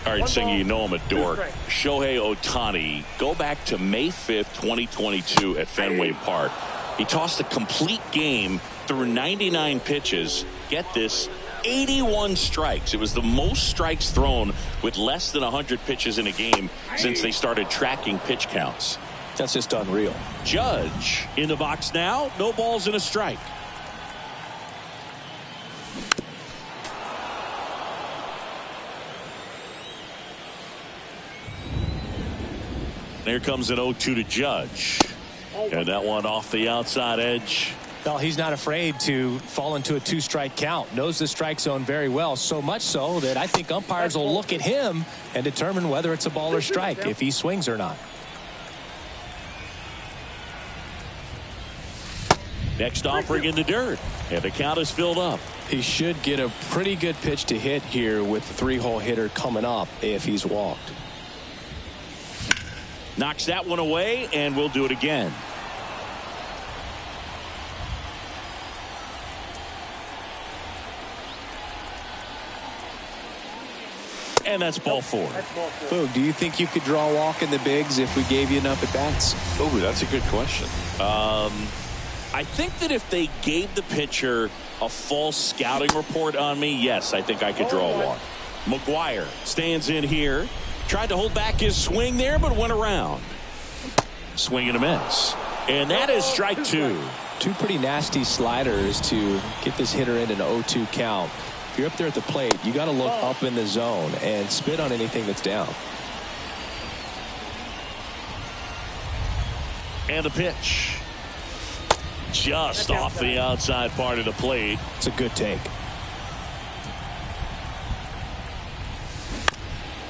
S2: All right, Singer, you know I'm a dork. Shohei Ohtani, go back to May 5th, 2022 at Fenway Park. He tossed a complete game through 99 pitches. Get this, 81 strikes. It was the most strikes thrown with less than 100 pitches in a game since they started tracking pitch counts.
S4: That's just unreal.
S2: Judge in the box now. No balls and a strike. There comes an 0-2 to Judge. And that one off the outside edge.
S4: Well, he's not afraid to fall into a 2-strike count. Knows the strike zone very well. So much so that I think umpires will look at him and determine whether it's a ball or strike, if he swings or not.
S2: Next offering in the dirt. And the count is filled up.
S4: He should get a pretty good pitch to hit here with the 3-hole hitter coming up if he's walked.
S2: Knocks that one away, and we'll do it again. And that's ball 4.
S4: Boog, do you think you could draw a walk in the bigs if we gave you enough at bats?
S2: Oh, that's a good question. I think that if they gave the pitcher a false scouting report on me, yes, I think I could draw a walk. McGuire stands in here. Tried to hold back his swing there, but went around. Swing and a miss. And that is strike 2.
S4: 2 pretty nasty sliders to get this hitter in an 0-2 count. If you're up there at the plate, you got to look up in the zone and spit on anything that's down.
S2: And the pitch. Just off the outside part of the plate.
S4: It's a good take.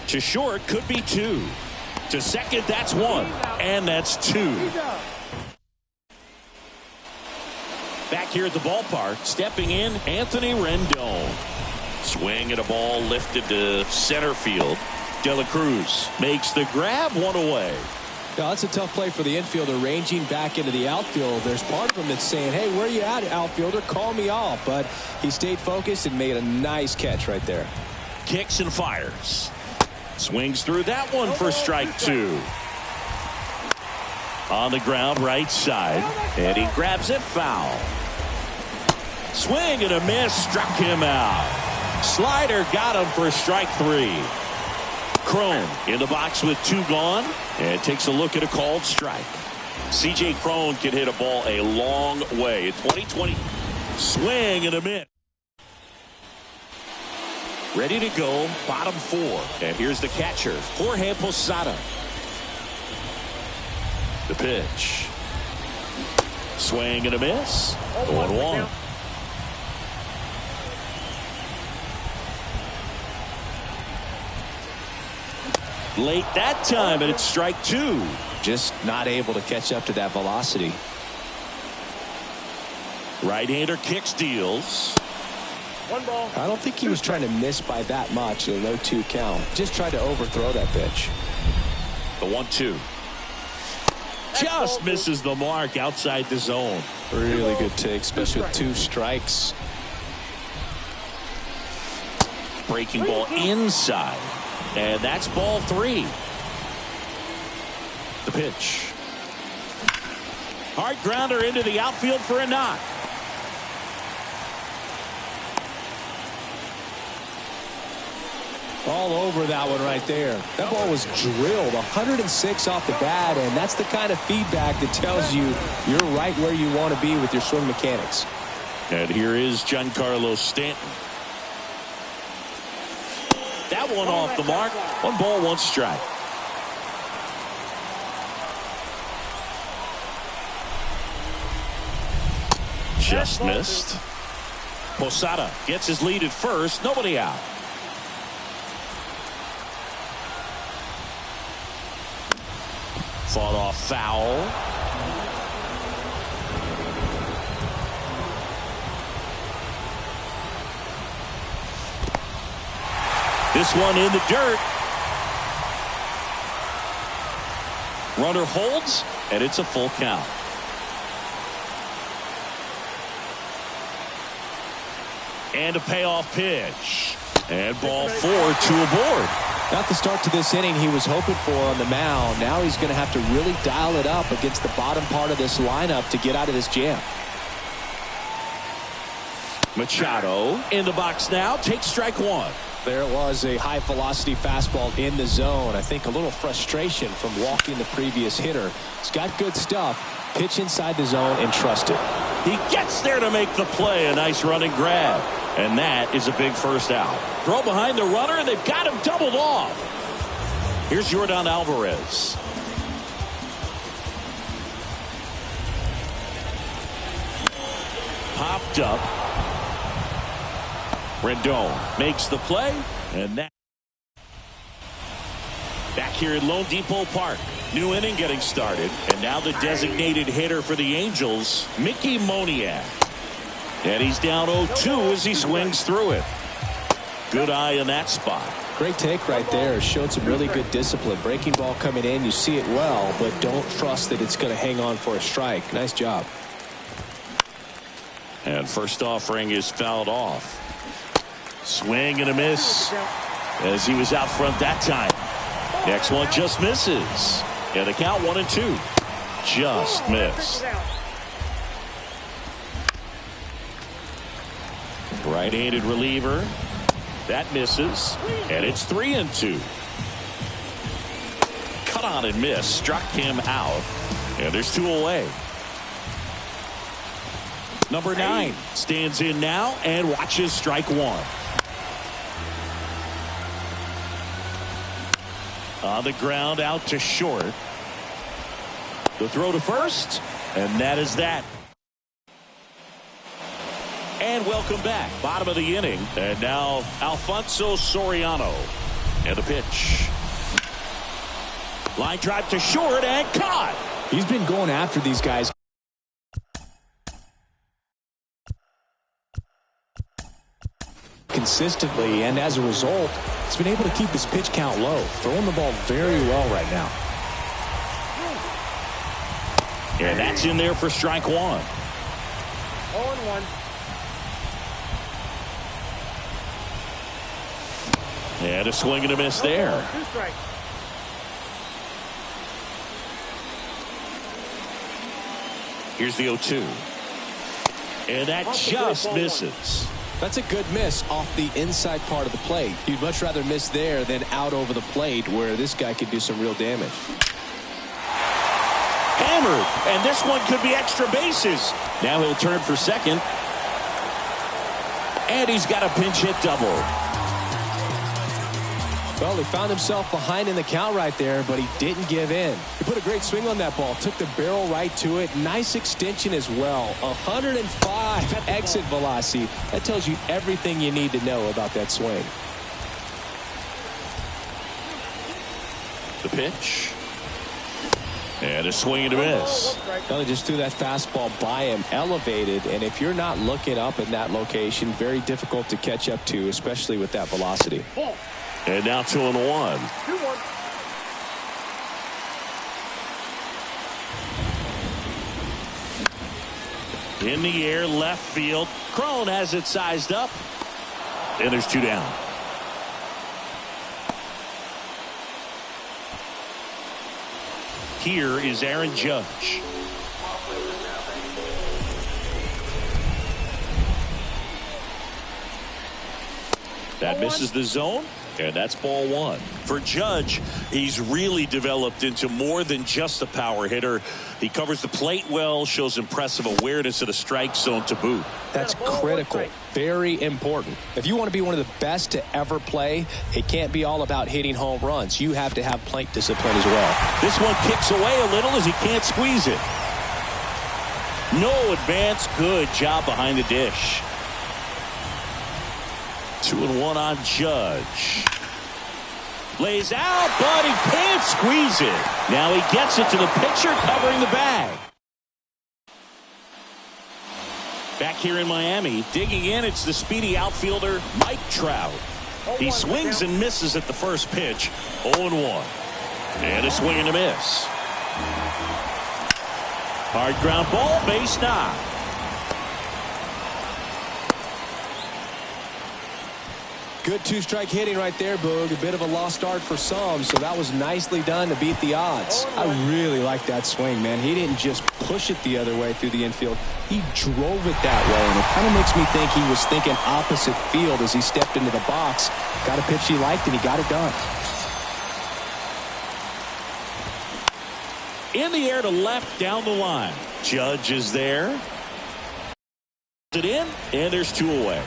S2: To short, could be 2. To second, that's 1. And that's 2. Back here at the ballpark, stepping in, Anthony Rendon. Swing at a ball lifted to center field. De La Cruz makes the grab, 1 away.
S4: Yeah, that's a tough play for the infielder, ranging back into the outfield. There's part of him that's saying, hey, where you at, outfielder? Call me off. But he stayed focused and made a nice catch right there.
S2: Kicks and fires. Swings through that one for strike 2. On the ground, right side. And he grabs it foul. Swing and a miss. Struck him out. Slider got him for strike 3. Crone in the box with 2 gone and takes a look at a called strike. C.J. Crone can hit a ball a long way in 2020. Swing and a miss. Ready to go, bottom 4. And here's the catcher, Jorge Posada. The pitch. Swing and a miss. 1-1. Late that time, and it's strike 2.
S4: Just not able to catch up to that velocity.
S2: Right-hander kicks, deals.
S3: 1 ball.
S4: I don't think he was trying to miss by that much in a 0-2 count. Just tried to overthrow that pitch.
S2: The 1-2. Just misses the mark outside the zone.
S4: Really good take, especially with 2 strikes.
S2: Breaking ball inside. And that's ball 3. The pitch. Hard grounder into the outfield for a knock.
S4: All over that one right there. That ball was drilled 106 off the bat, and that's the kind of feedback that tells you you're right where you want to be with your swing mechanics.
S2: And here is Giancarlo Stanton. That one off the mark. 1 ball, 1 strike. Just missed. Posada gets his lead at first. Nobody out. Fought off foul. This one in the dirt. Runner holds, and it's a full count. And a payoff pitch. And ball 4, 2 aboard.
S4: Not the start to this inning he was hoping for on the mound. Now he's going to have to really dial it up against the bottom part of this lineup to get out of this jam.
S2: Machado in the box now. Takes strike 1.
S4: There it was, a high velocity fastball in the zone. I think a little frustration from walking the previous hitter. He's got good stuff. Pitch inside the zone and trust it.
S2: He gets there to make the play. A nice running grab. And that is a big first out. Throw behind the runner, and they've got him doubled off. Here's Yordan Alvarez. Popped up. Rendon makes the play, and that. Back here at Lone Depot Park. New inning getting started, and now the designated hitter for the Angels, Mickey Moniak. And he's down 0-2 as he swings through it. Good eye in that spot.
S4: Great take right there. Showed some really good discipline. Breaking ball coming in, you see it well, but don't trust that it's going to hang on for a strike. Nice job.
S2: And first offering is fouled off. Swing and a miss as he was out front that time. Next one just misses. And the count 1-2. Just missed. Right-handed reliever. That misses. And it's 3-2. Cut on and miss. Struck him out. And there's 2 away. Number 9 stands in now and watches strike 1. On the ground out to short. The throw to first. And that is that. And welcome back. Bottom of the inning. And now Alfonso Soriano. And the pitch. Line drive to short and caught.
S4: He's been going after these guys consistently, and as a result, he's been able to keep his pitch count low. Throwing the ball very well right now.
S2: And that's in there for strike one.
S3: 0-1.
S2: And a swing and a miss there.
S3: 2 strikes.
S2: Here's the 0-2. And that just misses.
S4: That's a good miss off the inside part of the plate. You'd much rather miss there than out over the plate where this guy could do some real damage.
S2: Hammered, and this one could be extra bases. Now he'll turn for second. And he's got a pinch hit double.
S4: Well, he found himself behind in the count right there, but he didn't give in. He put a great swing on that ball, took the barrel right to it. Nice extension as well. 105 exit velocity. That tells you everything you need to know about that swing.
S2: The pitch. And a swing and a miss.
S4: Well, he just threw that fastball by him, elevated, and if you're not looking up in that location, very difficult to catch up to, especially with that velocity.
S2: And now 2-1.
S3: 2-1.
S2: In the air, left field. Crone has it sized up. And there's 2 down. Here is Aaron Judge. That misses the zone, and that's ball 1. For Judge, he's really developed into more than just a power hitter. He covers the plate well, shows impressive awareness of the strike zone to boot.
S4: That's critical. Very important. If you want to be one of the best to ever play, it can't be all about hitting home runs. You have to have plate discipline as well.
S2: This one kicks away a little as he can't squeeze it. No advance. Good job behind the dish. 2-1 on Judge. Lays out, but he can't squeeze it. Now he gets it to the pitcher covering the bag. Back here in Miami, digging in, it's the speedy outfielder Mike Trout. He swings and misses at the first pitch. 0-1. And a swing and a miss. Hard ground ball, base knock.
S4: Good 2-strike hitting right there, Boog. A bit of a lost art for some, so that was nicely done to beat the odds. I really like that swing, man. He didn't just push it the other way through the infield. He drove it that way, and it kind of makes me think he was thinking opposite field as he stepped into the box. Got a pitch he liked, and he got it done.
S2: In the air to left down the line. Judge is there. It in, and there's 2 away.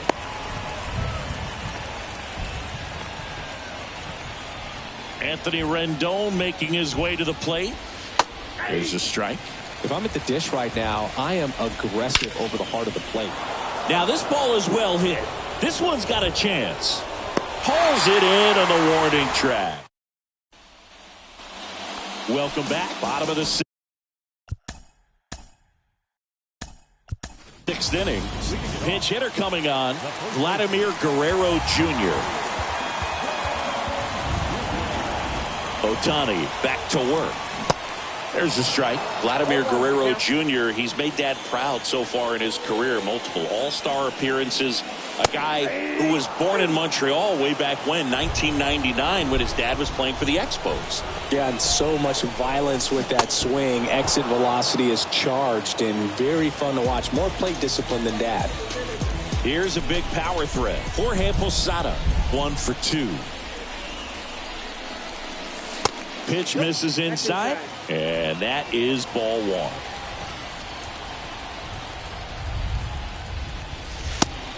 S2: Anthony Rendon making his way to the plate. There's a strike.
S4: If I'm at the dish right now, I am aggressive over the heart of the plate.
S2: Now this ball is well hit. This one's got a chance. Hauls it in on the warning track. Welcome back. Bottom of the 6th inning. Pinch hitter coming on. Vladimir Guerrero Jr. Ohtani back to work. There's a strike. Vladimir Guerrero Jr. He's made Dad proud so far in his career. Multiple all-star appearances. A guy who was born in Montreal way back when, 1999, when his dad was playing for the Expos.
S4: Yeah, and so much violence with that swing. Exit velocity is charged and very fun to watch. More plate discipline than Dad.
S2: Here's a big power threat. Jorge Posada, 1 for 2. Pitch misses inside, and that is ball 1.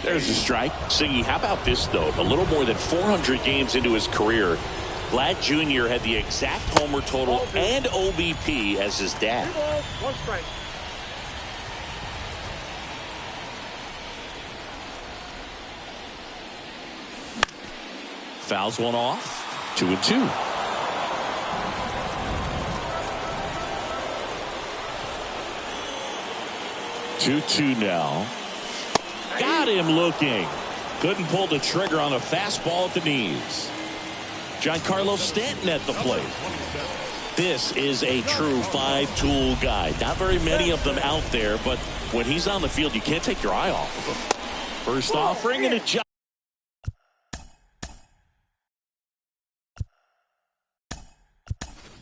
S2: There's a strike. Siggy, how about this, though? A little more than 400 games into his career, Vlad Jr. had the exact homer total and OBP as his dad.
S3: 1 strike.
S2: Fouls one off. 2-2. 2-2 now. Got him looking. Couldn't pull the trigger on a fastball at the knees. Giancarlo Stanton at the plate. This is a true five-tool guy. Not very many of them out there, but when he's on the field, you can't take your eye off of him. First offering and a jump.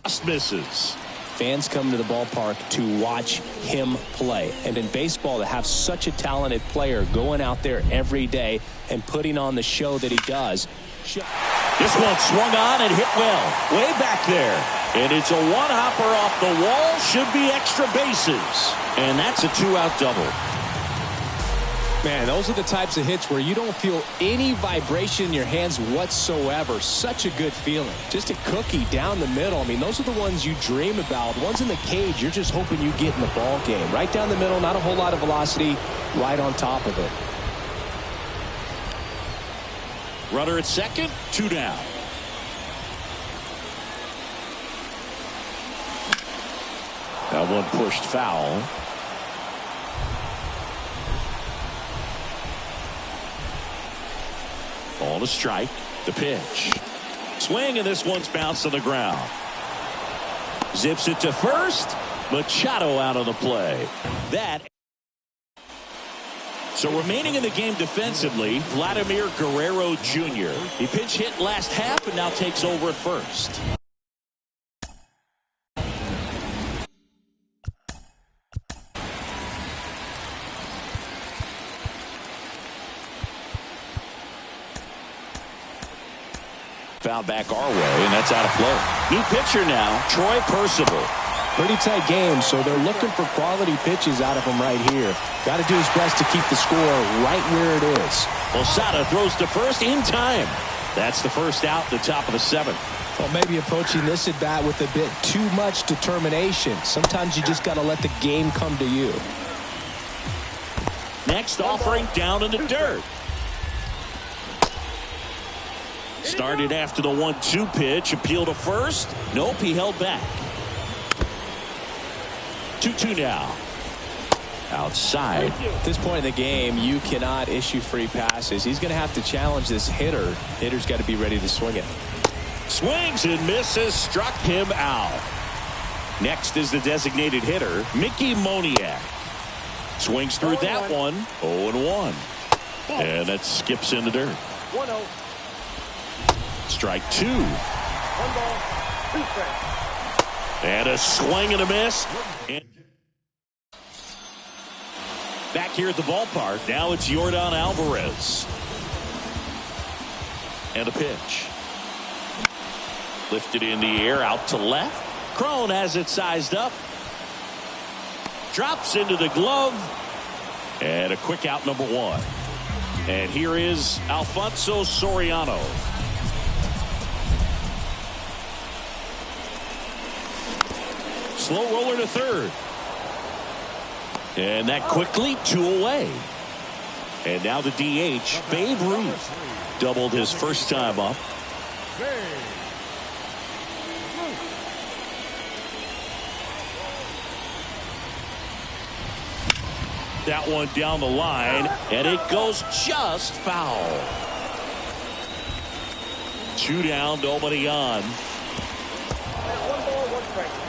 S2: Just misses.
S4: Fans come to the ballpark to watch him play. And in baseball, to have such a talented player going out there every day and putting on the show that he does.
S2: This one swung on and hit well. Way back there. And it's a one-hopper off the wall. Should be extra bases. And that's a two-out double.
S4: Man, those are the types of hits where you don't feel any vibration in your hands whatsoever. Such a good feeling. Just a cookie down the middle. I mean, those are the ones you dream about. Ones in the cage, you're just hoping you get in the ball game. Right down the middle, not a whole lot of velocity, right on top of it.
S2: Runner at second, 2 down. That one pushed foul. Ball to strike. The pitch. Swing, and this one's bounced to the ground. Zips it to first. Machado out of the play. So remaining in the game defensively, Vladimir Guerrero Jr. He pinch hit last half and now takes over at first. Foul back our way, and that's out of play. New pitcher now, Troy Percival.
S4: Pretty tight game, so they're looking for quality pitches out of him right here. Got to do his best to keep the score right where it is.
S2: Posada throws to first in time. That's the first out, the top of the 7th.
S4: Well, maybe approaching this at bat with a bit too much determination. Sometimes you just got to let the game come to you.
S2: Next offering down in the dirt. Started after the 1-2 pitch. Appeal to first. Nope, he held back. 2-2 now. Outside.
S4: At this point in the game, you cannot issue free passes. He's going to have to challenge this hitter. Hitter's got to be ready to swing it.
S2: Swings and misses. Struck him out. Next is the designated hitter, Mickey Moniak. Swings through that one. 0-1. And that skips in the dirt.
S3: 1-0.
S2: Strike 2.
S3: 1 ball, 2 strikes.
S2: And a swing and a miss. And back here at the ballpark, now it's Yordan Alvarez. And a pitch. Lifted in the air, out to left. Crone has it sized up. Drops into the glove. And a quick out, number 1. And here is Alfonso Soriano. Slow roller to third. And that quickly 2 away. And now the DH, Babe Ruth, doubled his first time up. That one down the line, and it goes just foul. 2 down, nobody on.
S3: 1 ball, 1 strike.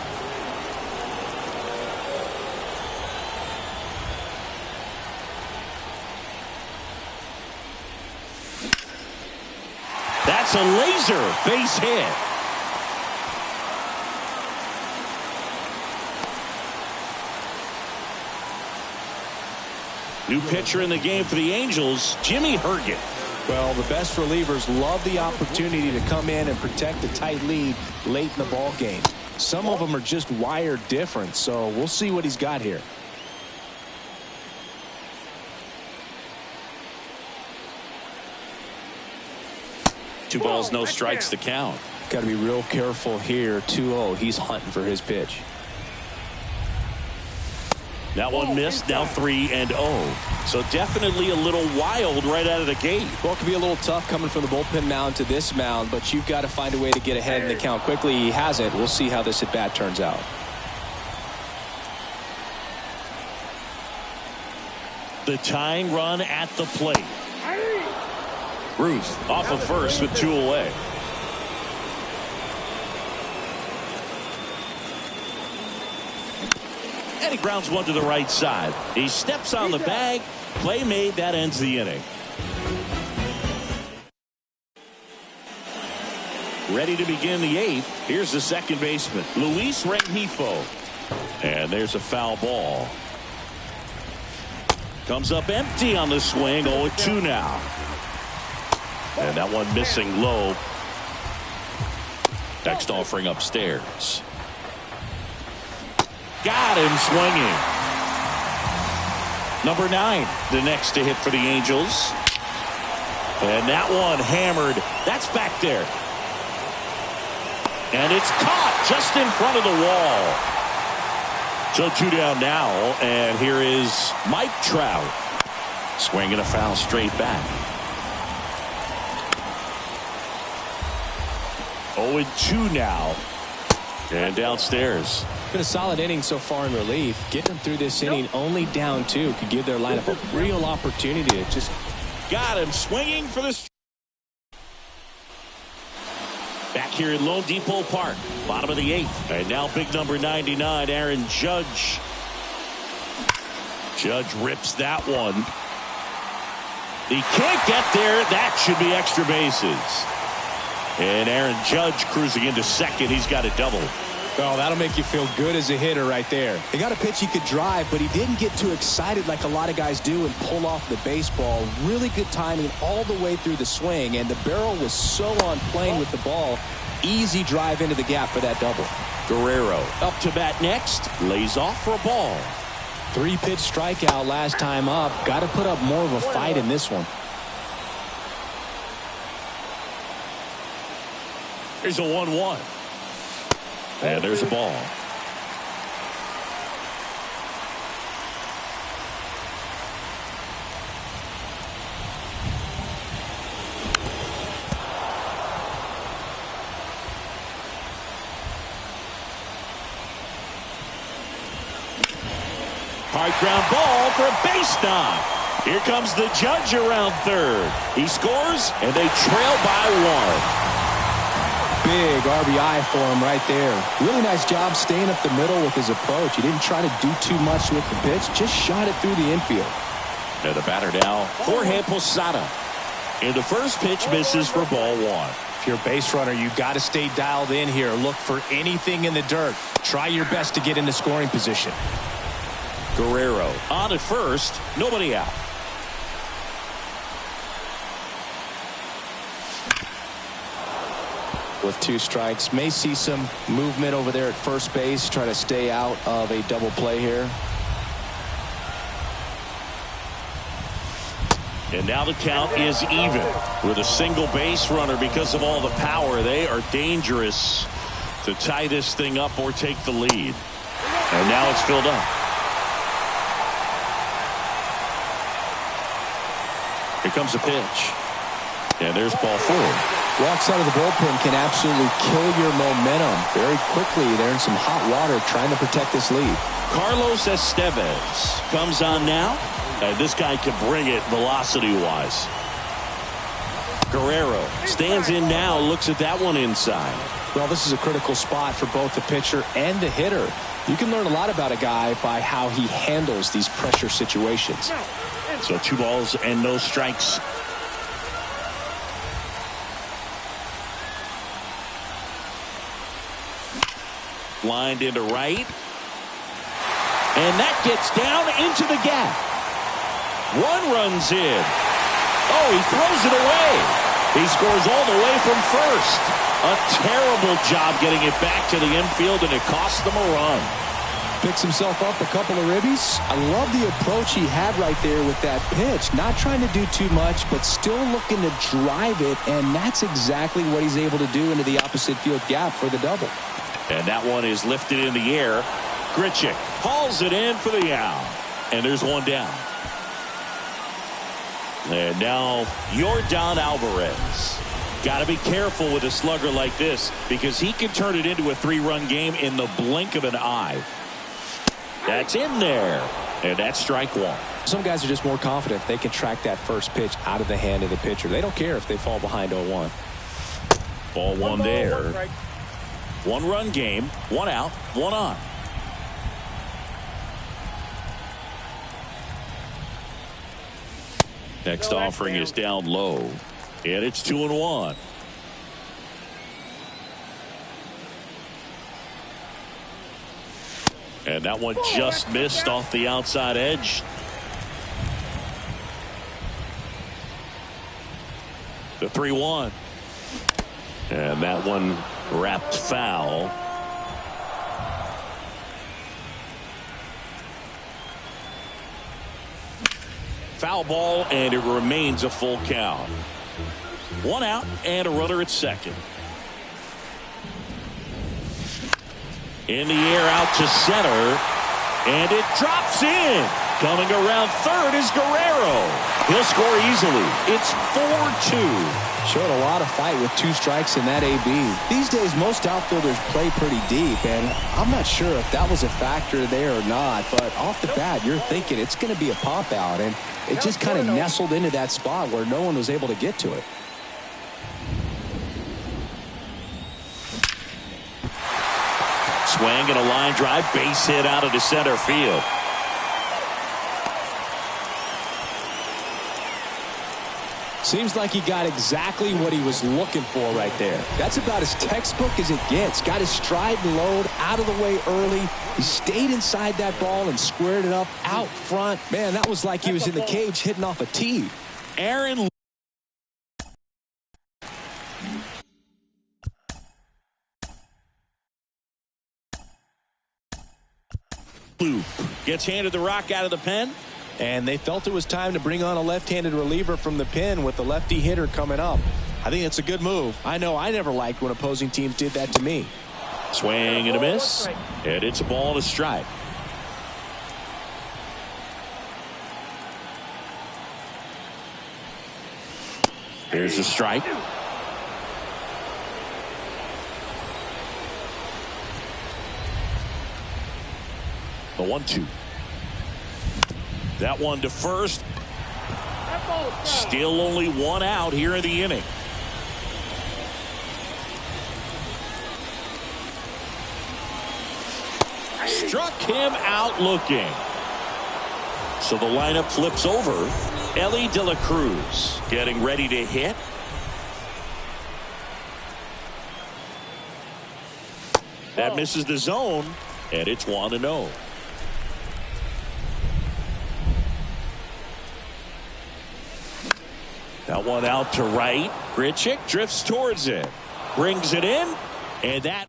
S2: That's a laser base hit. New pitcher in the game for the Angels, Jimmy Herget.
S4: Well, the best relievers love the opportunity to come in and protect a tight lead late in the ball game. Some of them are just wired different, so we'll see what he's got here.
S2: Two balls, no strikes to count.
S4: Got to be real careful here. 2-0. He's hunting for his pitch.
S2: That one missed. Now 3-0. So definitely a little wild right out of the gate.
S4: Well, it could be a little tough coming from the bullpen mound to this mound, but you've got to find a way to get ahead in the count quickly. He hasn't. We'll see how this at bat turns out.
S2: The tying run at the plate. Ruth off of first with 2 away. And he grounds one to the right side. He steps on the bag. Play made. That ends the inning. Ready to begin the 8th. Here's the second baseman, Luis Rengifo. And there's a foul ball. Comes up empty on the swing. 0-2 now. And that one missing low. Next offering upstairs. Got him swinging. Number 9, the next to hit for the Angels. And that one hammered. That's back there. And it's caught just in front of the wall. So 2 down now. And here is Mike Trout. Swinging a foul straight back. 0-2 now. And downstairs.
S4: Been a solid inning so far in relief. Getting them through this inning only down 2 could give their lineup a real opportunity to just.
S2: Got him swinging for this. Back here in Lone Depot Park, bottom of the 8th. And now big number 99, Aaron Judge. Judge rips that one. He can't get there. That should be extra bases. And Aaron Judge cruising into second. He's got a double.
S4: Oh, that'll make you feel good as a hitter right there.
S5: He got a pitch he could drive, but he didn't get too excited like a lot of guys do and pull off the baseball. Really good timing all the way through the swing, and the barrel was so on plane with the ball. Easy drive into the gap for that double.
S2: Guerrero up to bat next. Lays off for a ball.
S4: 3-pitch strikeout last time up. Got to put up more of a fight in this one.
S2: Here's a 1-1. And there's a ball. Hard ground ball for a base knock. Here comes the Judge around third. He scores, and they trail by 1.
S5: Big RBI for him right there. Really nice job staying up the middle with his approach. He didn't try to do too much with the pitch, just shot it through the infield.
S2: And the batter now, Jorge Posada. And the first pitch misses for ball 1.
S4: If you're a base runner, you got to stay dialed in here. Look for anything in the dirt. Try your best to get into scoring position.
S2: Guerrero on at first, nobody out.
S4: With 2 strikes, may see some movement over there at first base. Try to stay out of a double play here.
S2: And now the count is even with a single base runner. Because of all the power, they are dangerous to tie this thing up or take the lead. And now it's filled up. Here comes a pitch. And there's ball 4.
S5: Walks out of the bullpen can absolutely kill your momentum very quickly. They're in some hot water trying to protect this lead.
S2: Carlos Estevez comes on now. And this guy can bring it velocity-wise. Guerrero stands in now, looks at that one inside.
S4: Well, this is a critical spot for both the pitcher and the hitter. You can learn a lot about a guy by how he handles these pressure situations.
S2: So 2 balls and no strikes. Lined into right. And that gets down into the gap. 1 runs in. Oh, he throws it away. He scores all the way from first. A terrible job getting it back to the infield, and it cost them a run.
S5: Picks himself up a couple of ribbies. I love the approach he had right there with that pitch. Not trying to do too much, but still looking to drive it, and that's exactly what he's able to do into the opposite field gap for the double.
S2: And that one is lifted in the air. Grichuk hauls it in for the out. And there's 1 down. And now Yordan Alvarez. Got to be careful with a slugger like this because he can turn it into a 3-run game in the blink of an eye. That's in there. And that's strike 1.
S4: Some guys are just more confident if they can track that first pitch out of the hand of the pitcher. They don't care if they fall behind 0-1.
S2: Ball 1 there. 1-run game, 1 out, 1 on. Next offering is down low, and it's 2-1. And that one just missed off the outside edge. The 3-1. And that one wrapped foul. Foul ball, and it remains a full count. One out and a runner at second. In the air out to center, and it drops in. Coming around third is Guerrero. He'll score easily. It's 4-2.
S5: Showed a lot of fight with 2 strikes in that AB. These days, most outfielders play pretty deep, and I'm not sure if that was a factor there or not, but off the bat, you're thinking it's going to be a pop out, and it just kind of nestled into that spot where no one was able to get to it.
S2: Swing and a line drive, base hit out into center field.
S5: Seems like he got exactly what he was looking for right there. That's about as textbook as it gets. Got his stride and load out of the way early. He stayed inside that ball and squared it up out front. Man, that was like he was in the cage hitting off a tee.
S2: Aaron Loop gets handed the rock out of the pen.
S5: And they felt it was time to bring on a left-handed reliever from the pen with the lefty hitter coming up. I think it's a good move. I know I never liked when opposing teams did that to me.
S2: Swing and a miss. And it's a ball and a strike. Here's a strike. The 1-2. That one to first. Still only 1 out here in the inning. Struck him out looking. So the lineup flips over. Ellie De La Cruz getting ready to hit. That misses the zone, and it's 1-0. That one out to right. Grichuk drifts towards it. Brings it in. And that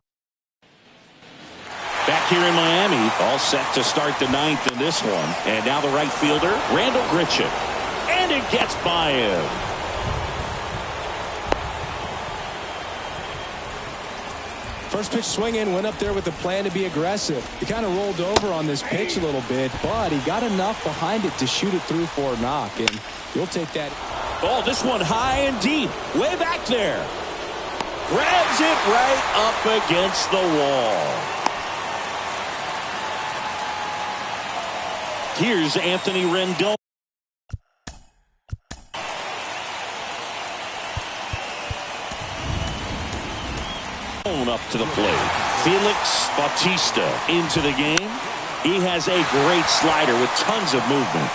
S2: back here in Miami. All set to start the 9th in this one. And now the right fielder, Randall Grichuk. And it gets by him.
S5: First pitch swinging, went up there with the plan to be aggressive. He kind of rolled over on this pitch a little bit, but he got enough behind it to shoot it through for a knock. And you'll take that.
S2: Oh, this one high and deep. Way back there. Grabs it right up against the wall. Here's Anthony Rendon. Up to the plate. Felix Bautista into the game. He has a great slider with tons of movement.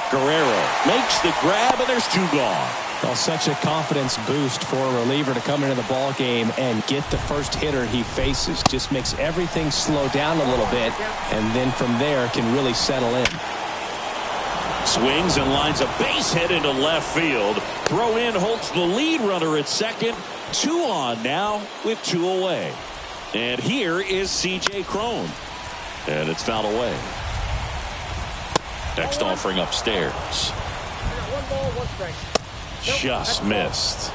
S2: Guerrero makes the grab, and there's 2 gone.
S5: Well, such a confidence boost for a reliever to come into the ball game and get the first hitter he faces. Just makes everything slow down a little bit, and then from there can really settle in.
S2: Swings and lines a base hit into left field. Throw in holds the lead runner at second. 2 on now with 2 away. And here is C.J. Cron. And it's fouled away. Next offering upstairs.
S3: 1 ball, 1 strike.
S2: Just missed.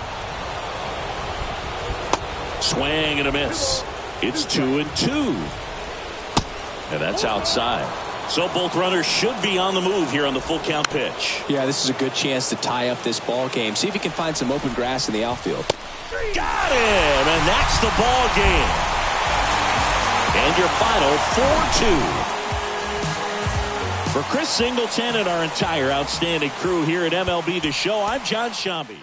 S2: Swing and a miss. It's 2-2. And that's outside. So both runners should be on the move here on the full count pitch.
S5: Yeah, this is a good chance to tie up this ball game. See if he can find some open grass in the outfield.
S2: Got him, and that's the ball game. And your final 4-2. For Chris Singleton and our entire outstanding crew here at MLB The Show, I'm John Shambi.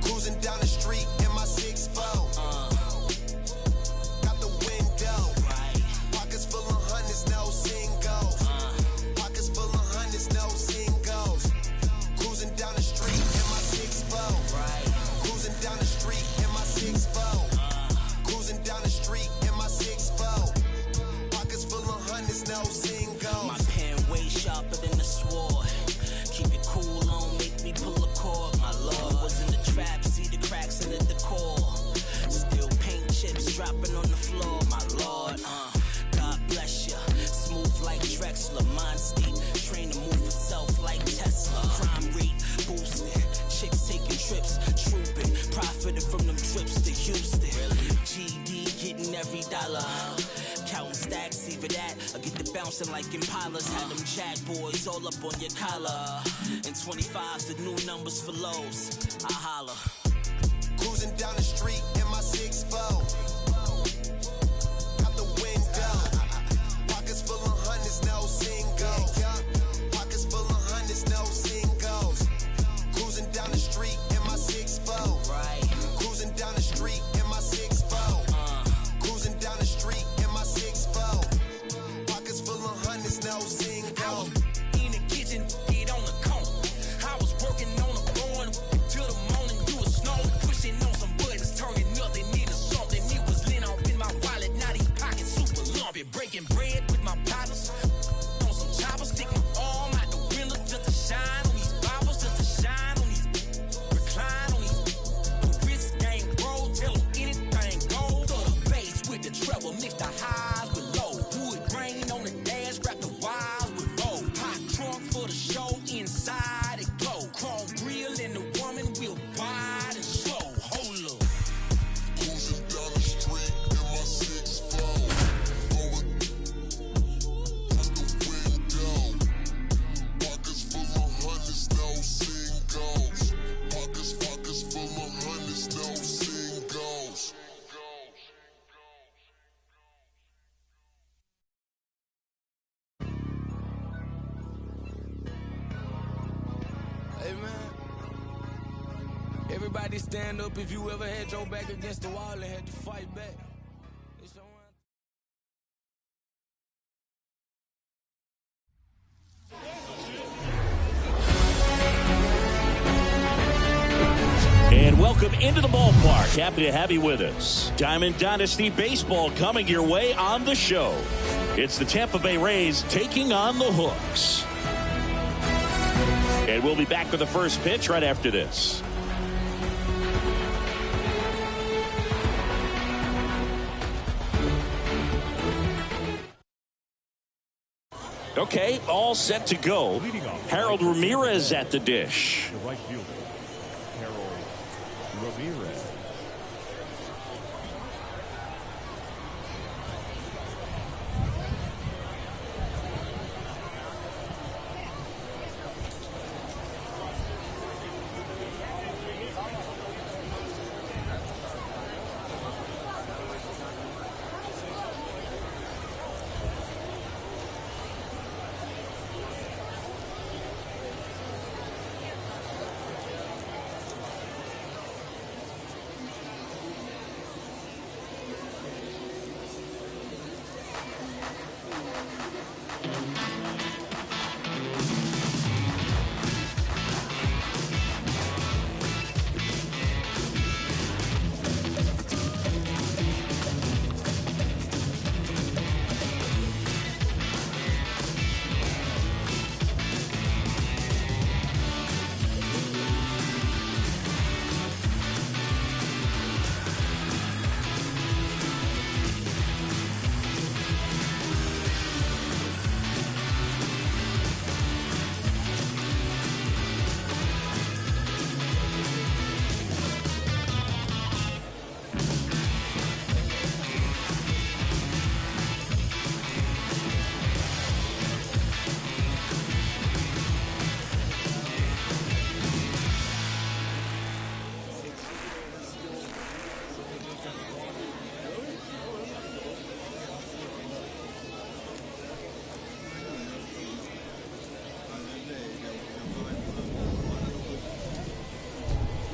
S1: Cruising down the street in my 6'4". Got the window
S6: the street in my 6'4". Cruising down the street in my 6'4". Pockets full of hundreds, no singles.
S7: My pen way sharper than the sword. Keep it cool on, make me pull a cord. My lord was in the trap, see the cracks in the decor. Still paint chips dropping on the floor. My lord, God bless ya. Smooth like Drexler, mind steep. Train to move itself like Tesla. Crime rate boosting, chicks taking trips, trooping. Profiting from them trips to Houston. GD getting every dollar. Counting stacks, either that or get the bouncing like Impalas. Had them jack boys all up on your collar. And 25's the new numbers for lows. I holla.
S6: Cruising down the street in my 6'4". Out the window. Pockets full of hundreds, no singles. Pockets full of hundreds, no singles. Cruising down the street in my 6'4".
S7: Right.
S6: Cruising down the street in my 6'4". Cruising down the street in my 6'4". Pockets full of hundreds, no singles.
S7: In the kitchen, get on the corner. I was working on the lawn till the morning. You was snowing, pushing on some buttons, turning nothing into something. It was lit off in my wallet, now these pockets super lumpy. Breaking bread with my partners on some choppers, stick my arm out the window just to shine on these boppers, just to shine on these, recline on these. The wrist game roll, tell them anything goes. Throw the bass with the treble, mix the highs with low. Wood grain on the dash, wrap the wires with roll. Hot trunk for the show, inside it glow. Chrome grill and the woman will wide and slow. Hold up.
S6: Cruising down the street in my 6'4". Going out the window. Pockets full of hundreds, no singles. Pockets full of hundreds, no singles.
S8: Hey man, everybody stand up if you ever had your back against the wall and had to fight back. It's your
S2: And welcome into the ballpark. Happy to have you with us. Diamond Dynasty Baseball coming your way on the show. It's the Tampa Bay Rays taking on the Hooks. And we'll be back with the first pitch right after this. Okay, all set to go. Harold Ramirez at the dish.
S9: The right fielder, Harold Ramirez.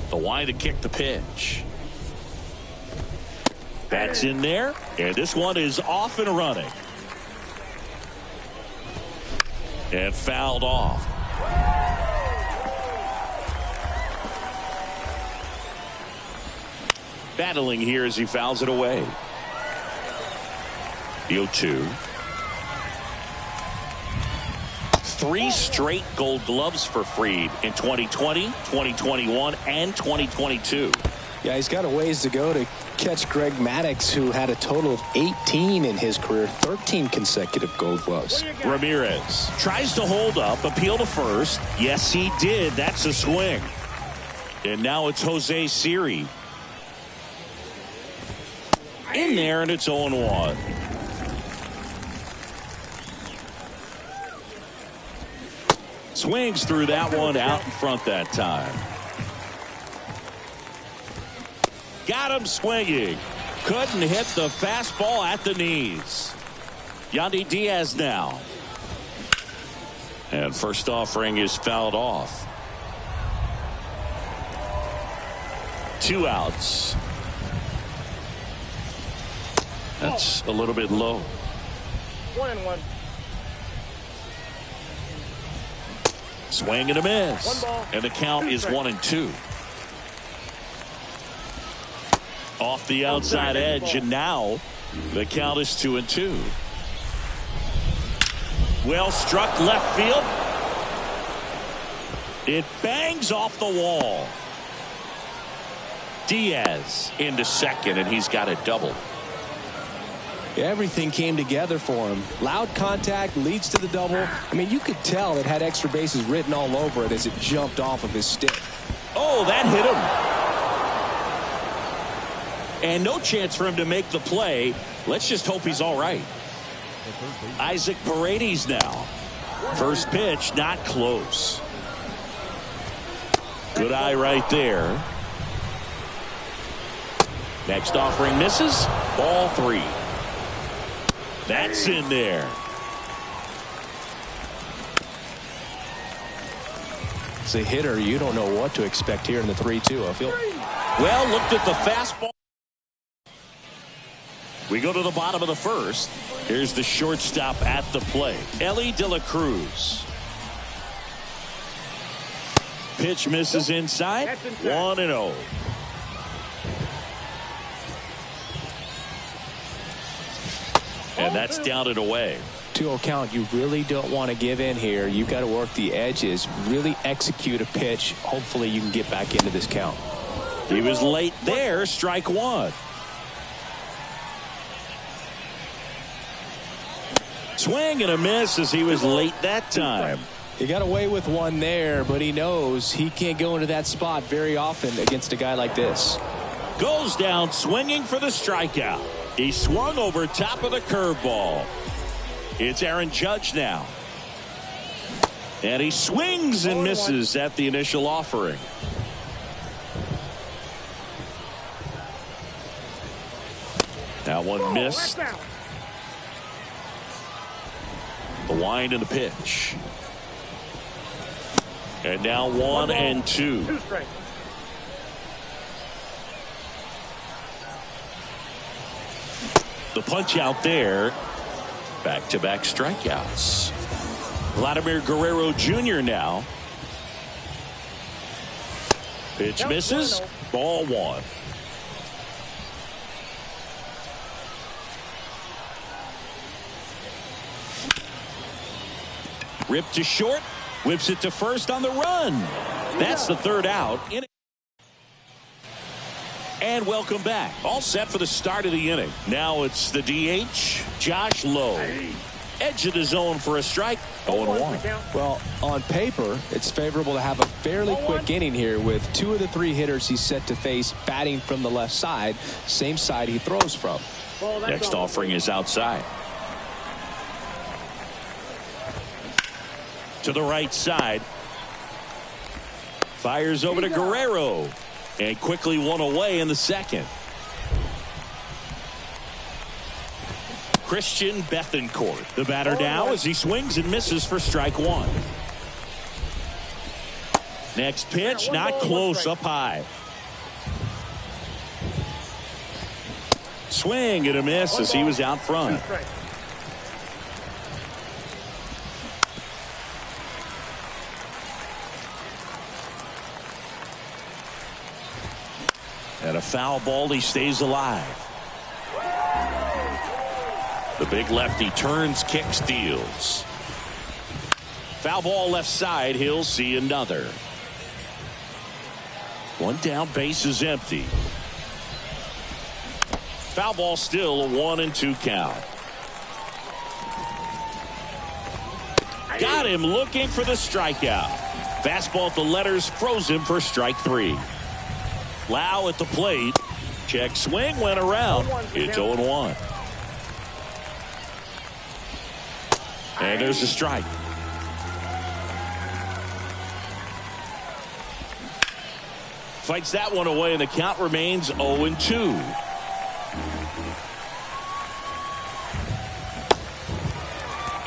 S2: The wide to kick the pitch. That's in there, and this one is off and running. And fouled off. Battling here as he fouls it away. The 0-2. 3 straight gold gloves for Fried in 2020, 2021, and 2022.
S4: Yeah, he's got a ways to go to catch Greg Maddux, who had a total of 18 in his career, 13 consecutive gold gloves.
S2: Ramirez tries to hold up, appeal to first. Yes, he did. That's a swing. And now it's Jose Siri. In there, and it's 0-1. Swings through that one, out in front that time. Got him swinging. Couldn't hit the fastball at the knees. Yandy Diaz now. And first offering is fouled off. 2 outs. That's a little bit low.
S3: 1-1.
S2: Swing and a miss. And the count is 1-2. Off the outside edge, and now the count is 2-2. Well struck left field. It bangs off the wall. Diaz into second, and he's got a double.
S5: Everything came together for him. Loud contact leads to the double. I mean, you could tell it had extra bases written all over it as it jumped off of his stick.
S2: Oh, that hit him. And no chance for him to make the play. Let's just hope he's all right. Isaac Paredes now. First pitch, not close. Good eye right there. Next offering misses. Ball 3. That's in there.
S5: As a hitter, you don't know what to expect here in the 3-2. I feel.
S2: Well, looked at the fastball. We go to the bottom of the first. Here's the shortstop at the plate, Ellie De La Cruz. Pitch misses inside. 1-0. And that's down and away.
S5: 2-0 count. You really don't want to give in here. You've got to work the edges, really execute a pitch. Hopefully you can get back into this count.
S2: He was late there. Strike 1. Swing and a miss as he was late that time.
S5: He got away with one there, but he knows he can't go into that spot very often against a guy like this.
S2: Goes down swinging for the strikeout. He swung over top of the curveball. It's Aaron Judge now. And he swings and misses at the initial offering. That one missed. The wind and the pitch. And now 1-2. The punch out there. Back-to-back strikeouts. Vladimir Guerrero Jr. now. Pitch misses. Ball 1. Ripped to short. Whips it to first on the run. That's the 3rd out. And welcome back. All set for the start of the inning. Now it's the DH, Josh Lowe. Edge of the zone for a strike. 0-1.
S5: Well, on paper, it's favorable to have a fairly quick inning here with 2 of the 3 hitters he's set to face batting from the left side, same side he throws from.
S2: Next offering is outside. To the right side. Fires over to Guerrero. And quickly one away in the second. Christian Bethancourt, the batter now as he swings and misses for strike 1. Next pitch, not close, up high. Swing and a miss as he was out front. And a foul ball, he stays alive. The big lefty turns, kicks, deals. Foul ball left side, he'll see another. One down, base is empty. Foul ball still a 1-2 count. Got him looking for the strikeout. Fastball at the letters froze him for strike 3. Lau at the plate. Check swing went around. It's 0-1. And there's a strike. Fights that one away, and the count remains 0-2.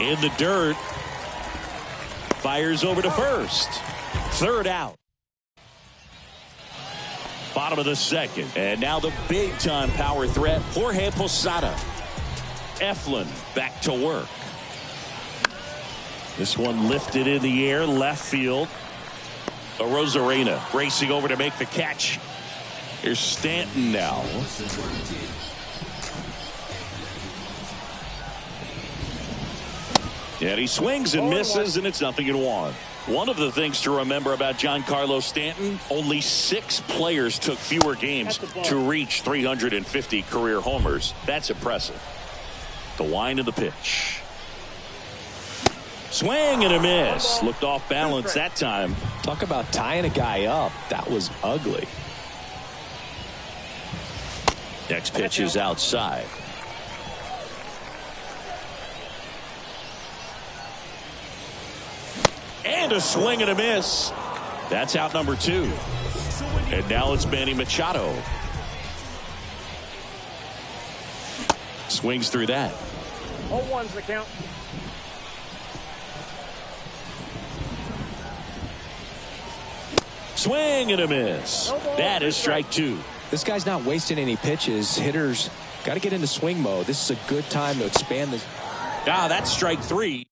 S2: In the dirt. Fires over to first. Third out. Bottom of the second. And now the big-time power threat, Jorge Posada. Eflin back to work. This one lifted in the air, left field. Rosarena racing over to make the catch. Here's Stanton now. And he swings and misses, and it's 0-1. One of the things to remember about Giancarlo Stanton, only 6 players took fewer games to reach 350 career homers. That's impressive. The wind of the pitch. Swing and a miss. Looked off balance that time.
S4: Talk about tying a guy up. That was ugly.
S2: Next pitch is outside. And a swing and a miss. That's out number 2. And now it's Manny Machado. Swings through that.
S3: 0-1's the count.
S2: Swing and a miss. That is strike 2.
S5: This guy's not wasting any pitches. Hitters got to get into swing mode. This is a good time to expand this.
S2: That's strike 3.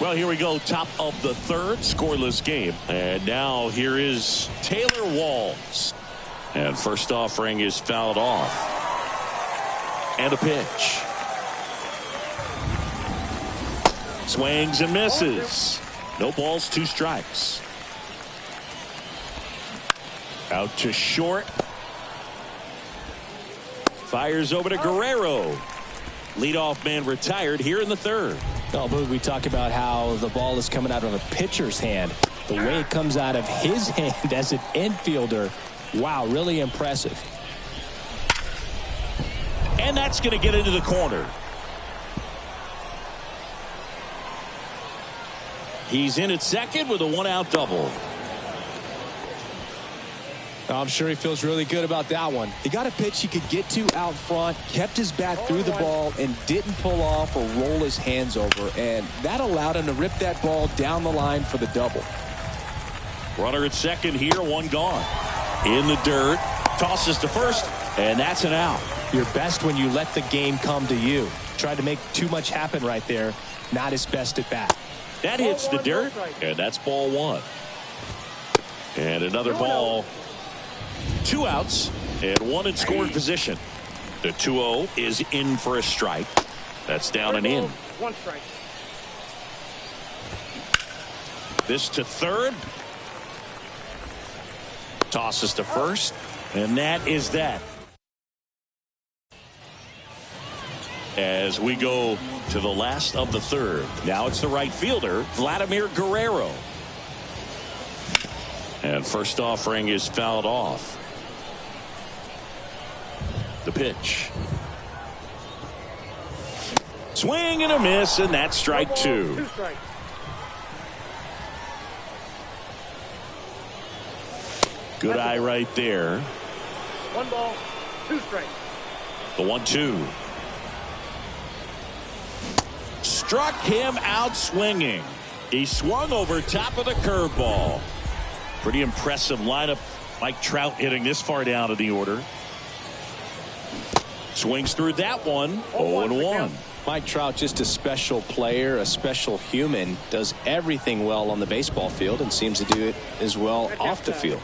S2: Well, here we go. Top of the third, scoreless game. And now here is Taylor Walls. And first offering is fouled off. And a pitch. Swings and misses. No balls, 2 strikes. Out to short. Fires over to Guerrero. Leadoff man retired here in the third.
S5: Oh, but we talk about how the ball is coming out of a pitcher's hand. The way it comes out of his hand as an infielder. Wow, really impressive.
S2: And that's going to get into the corner. He's in at second with a 1-out double.
S5: I'm sure he feels really good about that one. He got a pitch he could get to out front, kept his bat through the ball, and didn't pull off or roll his hands over. And that allowed him to rip that ball down the line for the double.
S2: Runner at second here, 1 gone. In the dirt, tosses to first, and that's an out.
S5: You're best when you let the game come to you. Tried to make too much happen right there. Not his best at bat.
S2: That hits the dirt, and that's ball 1. And another ball. 2 outs and 1 in scoring position. The 2-0 is in for a strike. That's down and in.
S3: 1 strike.
S2: This to third. Tosses to first. And that is that. As we go to the last of the third. Now it's the right fielder, Vladimir Guerrero. And first offering is fouled off. The pitch. Swing and a miss, and that's strike 2.
S3: 2 strikes.
S2: Good eye right there.
S3: 1 ball, 2 strikes.
S2: The 1-2. Struck him out swinging. He swung over top of the curveball. Pretty impressive lineup. Mike Trout hitting this far down in the order. Swings through that one. 0-1.
S4: Mike Trout, just a special player, a special human, does everything well on the baseball field and seems to do it as well off the field.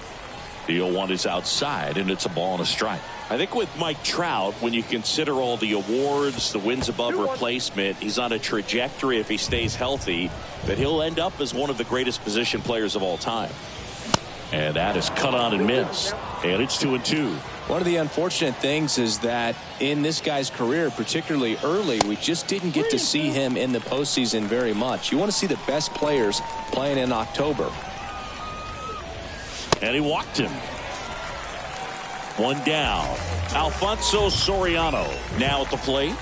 S2: The 0-1 is outside, and it's a ball and a strike. I think with Mike Trout, when you consider all the awards, the wins above replacement, he's on a trajectory, if he stays healthy, that he'll end up as one of the greatest position players of all time. And that is cut on and missed. And it's 2-2.
S4: One of the unfortunate things is that in this guy's career, particularly early, we just didn't get to see him in the postseason very much. You want to see the best players playing in October.
S2: And he walked him. One down. Alfonso Soriano now at the plate.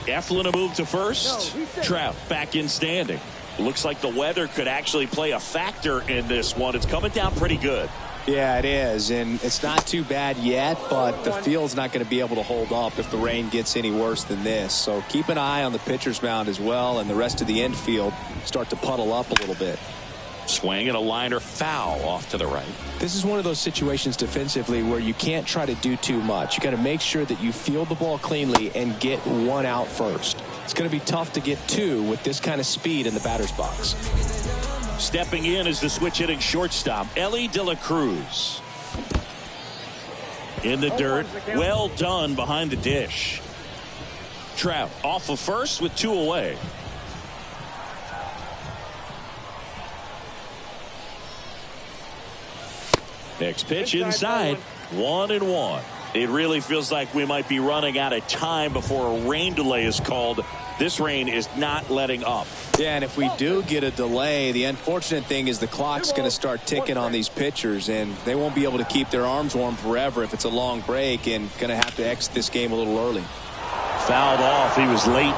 S2: Eflin a move to first. Trout back in standing. Looks like the weather could actually play a factor in this one. It's coming down pretty good.
S4: Yeah, it is, and it's not too bad yet, but the field's not going to be able to hold up if the rain gets any worse than this. So keep an eye on the pitcher's mound as well, and the rest of the infield start to puddle up a little bit.
S2: Swing and a liner foul off to the right.
S4: This is one of those situations defensively where you can't try to do too much. You got to make sure that you field the ball cleanly and get one out first. It's going to be tough to get two with this kind of speed in the batter's box.
S2: Stepping in is the switch hitting shortstop, Ellie De La Cruz. In the dirt, well done behind the dish. Trout off of first with 2 away. Next pitch inside, 1-1. It really feels like we might be running out of time before a rain delay is called. This rain is not letting up.
S4: Yeah, and if we do get a delay, the unfortunate thing is the clock's going to start ticking on these pitchers, and they won't be able to keep their arms warm forever if it's a long break, and going to have to exit this game a little early.
S2: Fouled off. He was late.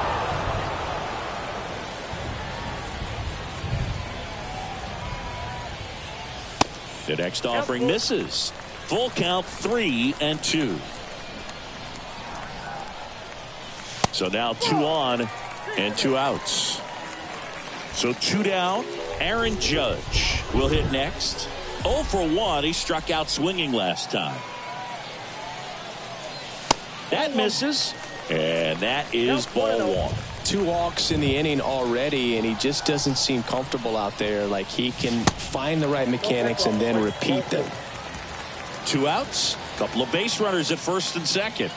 S2: The next offering misses. Full count, 3-2. So now 2 on and 2 outs. So 2 down. Aaron Judge will hit next. 0 for 1. He struck out swinging last time. That misses. And that is ball 1.
S4: 2 walks in the inning already, and he just doesn't seem comfortable out there. Like he can find the right mechanics and then repeat them.
S2: 2 outs. A couple of base runners at first and second.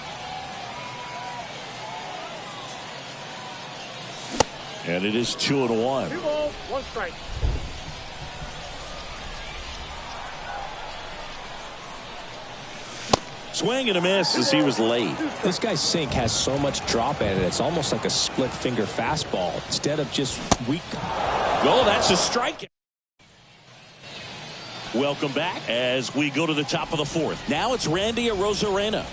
S2: And it is 2-1.
S3: 2 balls, 1 strike.
S2: Swing and a miss as he was late.
S4: This guy's sink has so much drop in it. It's almost like a split finger fastball instead of just weak.
S2: Oh, that's a strike. Welcome back as we go to the top of the 4th. Now it's Randy Arozarena.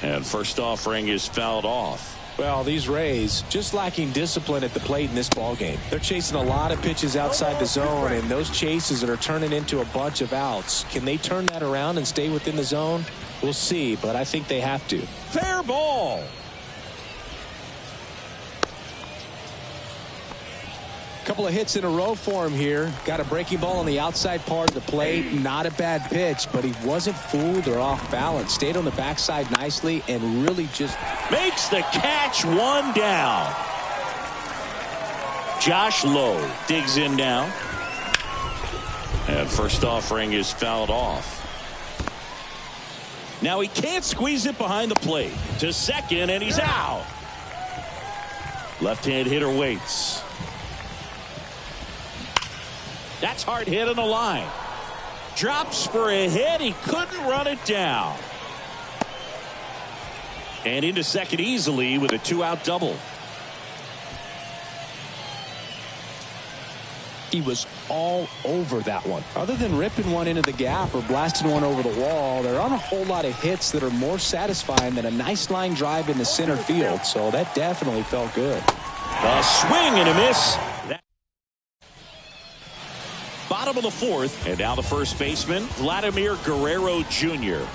S2: And first offering is fouled off.
S4: Well, these Rays just lacking discipline at the plate in this ball game. They're chasing a lot of pitches outside the zone, and those chases that are turning into a bunch of outs. Can they turn that around and stay within the zone? We'll see, but I think they have to.
S2: Fair ball.
S4: Couple of hits in a row for him here. Got a breaking ball on the outside part of the plate. Not a bad pitch, but he wasn't fooled or off balance. Stayed on the backside nicely and really just
S2: makes the catch. 1 down. Josh Lowe digs in now. And first offering is fouled off. Now he can't squeeze it behind the plate. To second, and he's out. Left-hand hitter waits. That's hard hit on the line. Drops for a hit. He couldn't run it down. And into second easily with a 2-out double.
S4: He was all over that one. Other than ripping one into the gap or blasting one over the wall, there aren't a whole lot of hits that are more satisfying than a nice line drive in the center field. So that definitely felt good.
S2: A swing and a miss. Bottom of the 4th, and now the first baseman, Vladimir Guerrero Jr.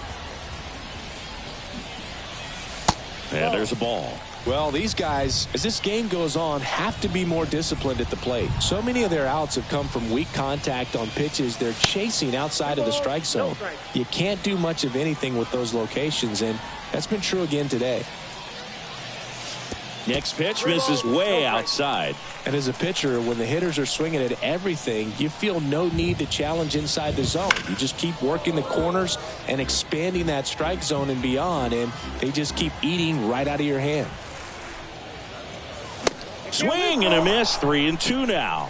S2: And there's a ball.
S4: Well, these guys, as this game goes on, have to be more disciplined at the plate. So many of their outs have come from weak contact on pitches they're chasing outside of the strike zone. You can't do much of anything with those locations, and that's been true again today.
S2: Next pitch misses way outside.
S4: And as a pitcher, when the hitters are swinging at everything, you feel no need to challenge inside the zone. You just keep working the corners and expanding that strike zone and beyond, and they just keep eating right out of your hand.
S2: Swing and a miss. 3-2 now.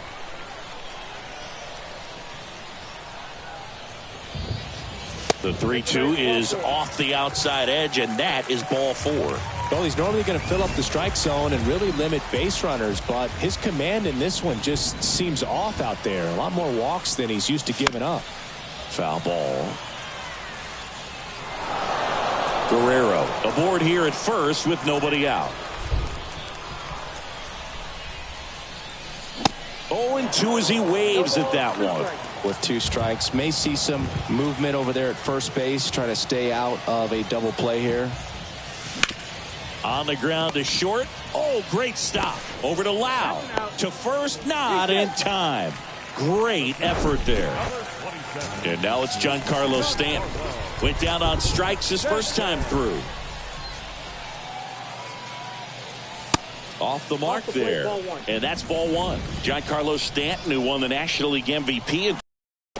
S2: The 3-2 is off the outside edge, and that is ball 4.
S4: Well, he's normally going to fill up the strike zone and really limit base runners, but his command in this one just seems off out there. A lot more walks than he's used to giving up.
S2: Foul ball. Guerrero aboard here at first with nobody out. 0-2 as he waves at that one.
S4: With 2 strikes, may see some movement over there at first base, trying to stay out of a double play here.
S2: On the ground to short. Oh, great stop. Over to Lau. To first, not in time. Great effort there. And now it's Giancarlo Stanton. Went down on strikes his first time through. Off the mark there. And that's ball 1. Giancarlo Stanton, who won the National League MVP in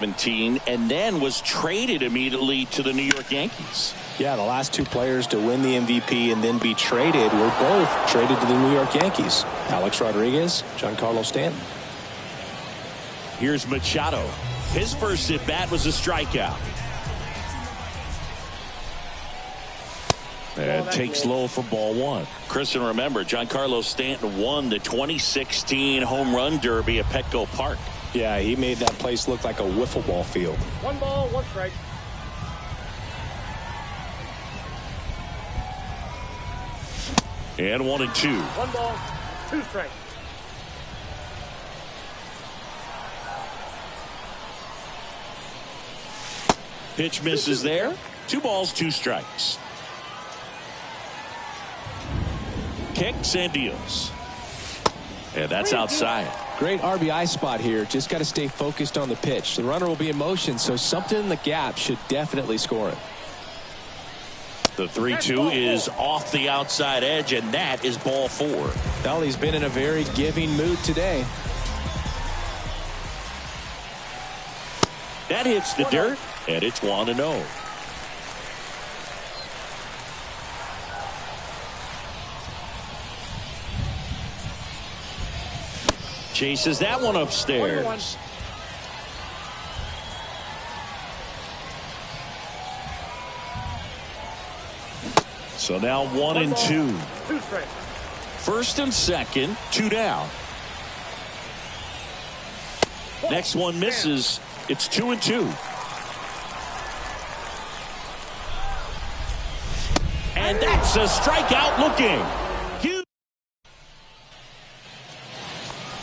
S2: 2017 and then was traded immediately to the New York Yankees.
S4: Yeah, the last 2 players to win the MVP and then be traded were both traded to the New York Yankees. Alex Rodriguez, Giancarlo Stanton.
S2: Here's Machado. His first at bat was a strikeout. And takes low for ball 1. Chris, and remember, Giancarlo Stanton won the 2016 Home Run Derby at Petco Park.
S4: Yeah, he made that place look like a wiffle ball field.
S3: 1 ball, 1 strike.
S2: And 1-2.
S3: 1 ball, 2 strikes.
S2: Pitch misses there. 2 balls, 2 strikes. Kicks and deals. And that's outside.
S4: Great RBI spot here. Just got to stay focused on the pitch. The runner will be in motion, so something in the gap should definitely score it.
S2: The 3-2 is off the outside edge, and that is ball 4.
S4: Well, he's been in a very giving mood today.
S2: That hits the dirt, and it's 1-0. Chases that one upstairs. So now 1-2.
S3: 2 strikes.
S2: First and second, 2 down. Next one misses. It's 2-2. And that's a strikeout looking. Huge.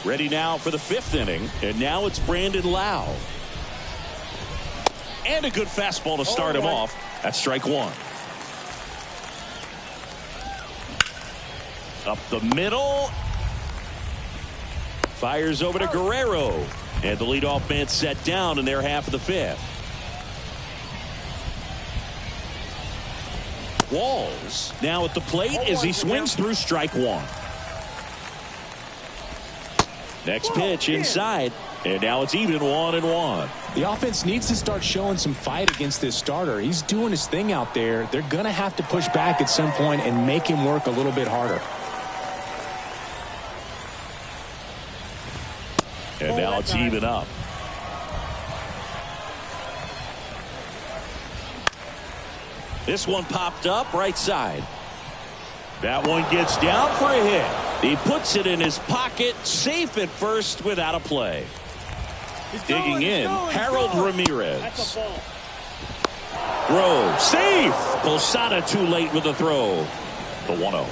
S2: Ready now for the 5th inning. And now it's Brandon Lau. And a good fastball to start him off. That's strike 1. Up the middle. Fires over to Guerrero. And the leadoff man set down in their half of the 5th. Walls now at the plate as he swings through strike 1. Next pitch inside. And now it's even 1-1.
S4: The offense needs to start showing some fight against this starter. He's doing his thing out there. They're going to have to push back at some point and make him work a little bit harder.
S2: And now it's even up. This one popped up right side. That one gets down for a hit. He puts it in his pocket, safe at first without a play. Digging in, Harold Ramirez.
S3: That's a ball.
S2: Throw, safe. Posada too late with the throw. The 1-0.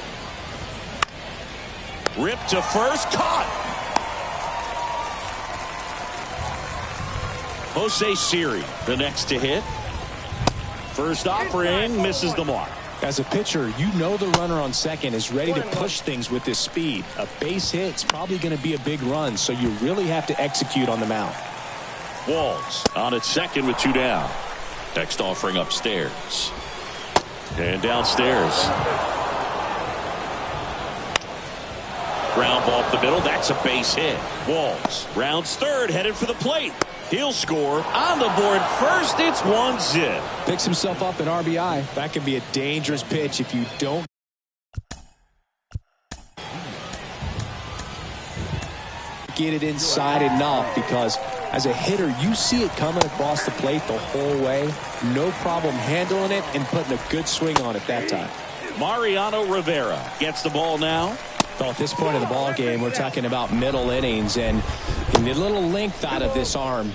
S2: Ripped to first, caught. Jose Siri, the next to hit. First offering, misses the mark.
S4: As a pitcher, you know the runner on second is ready to push things with this speed. A base hit's probably going to be a big run, so you really have to execute on the mound.
S2: Walls on at second with 2 down. Next offering upstairs. And downstairs. ground ball up the middle. That's a base hit. Walls rounds third, headed for the plate. He'll score on the board first. It's 1-zip.
S5: Picks himself up an RBI.
S4: That can be a dangerous pitch if you don't get it inside enough, because as a hitter you see it coming across the plate the whole way. No problem handling it and putting a good swing on it that time.
S2: Mariano Rivera gets the ball now.
S4: Well, at this point of the ball game, we're talking about middle innings, and a little length out of this arm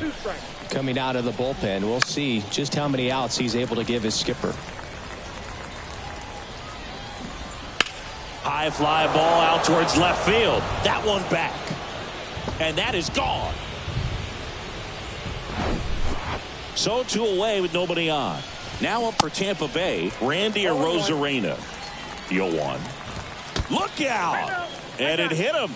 S4: coming out of the bullpen. We'll see just how many outs he's able to give his skipper.
S2: High fly ball out towards left field. That one back. And that is gone. So 2 away with nobody on. Now up for Tampa Bay, Randy Arozarena. The 0-1. Look out! And it hit him.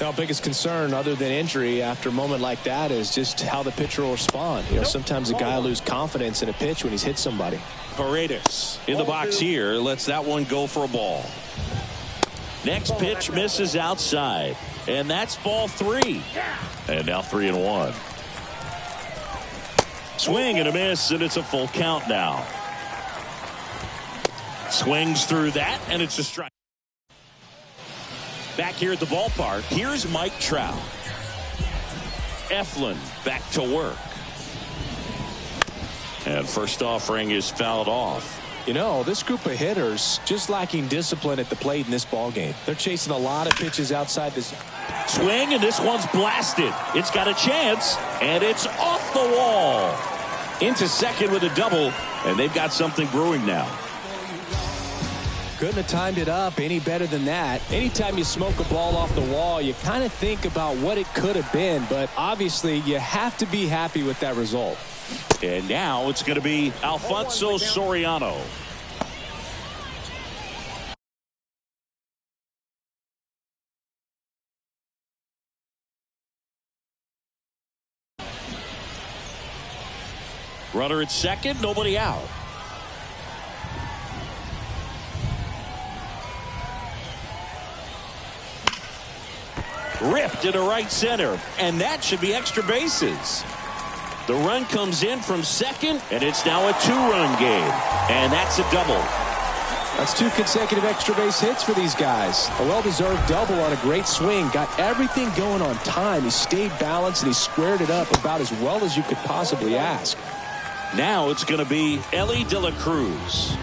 S4: Our biggest concern, other than injury after a moment like that, is just how the pitcher will respond. You know, sometimes a guy will lose confidence in a pitch when he's hit somebody.
S2: Paredes in the box here, lets that one go for a ball. Next pitch misses outside, and that's ball 3. And now 3-1. Swing and a miss, and it's a full count now. Swings through that, and it's a strike. Back here at the ballpark, here's Mike Trout. Eflin back to work. And first offering is fouled off.
S4: You know, this group of hitters just lacking discipline at the plate in this ball game. They're chasing a lot of pitches outside this.
S2: Swing, and this one's blasted. It's got a chance, and it's off the wall. Into second with a double, and they've got something brewing now.
S4: Couldn't have timed it up any better than that. Anytime you smoke a ball off the wall, you kind of think about what it could have been, but obviously you have to be happy with that result.
S2: And now it's going to be Alfonso Soriano. Runner at second, nobody out. Ripped into right center, and that should be extra bases. The run comes in from second, and it's now a 2-run game, and that's a double.
S5: That's 2 consecutive extra base hits for these guys. A well-deserved double on a great swing. Got everything going on time. He stayed balanced, and he squared it up about as well as you could possibly ask.
S2: Now it's going to be Ellie De La Cruz.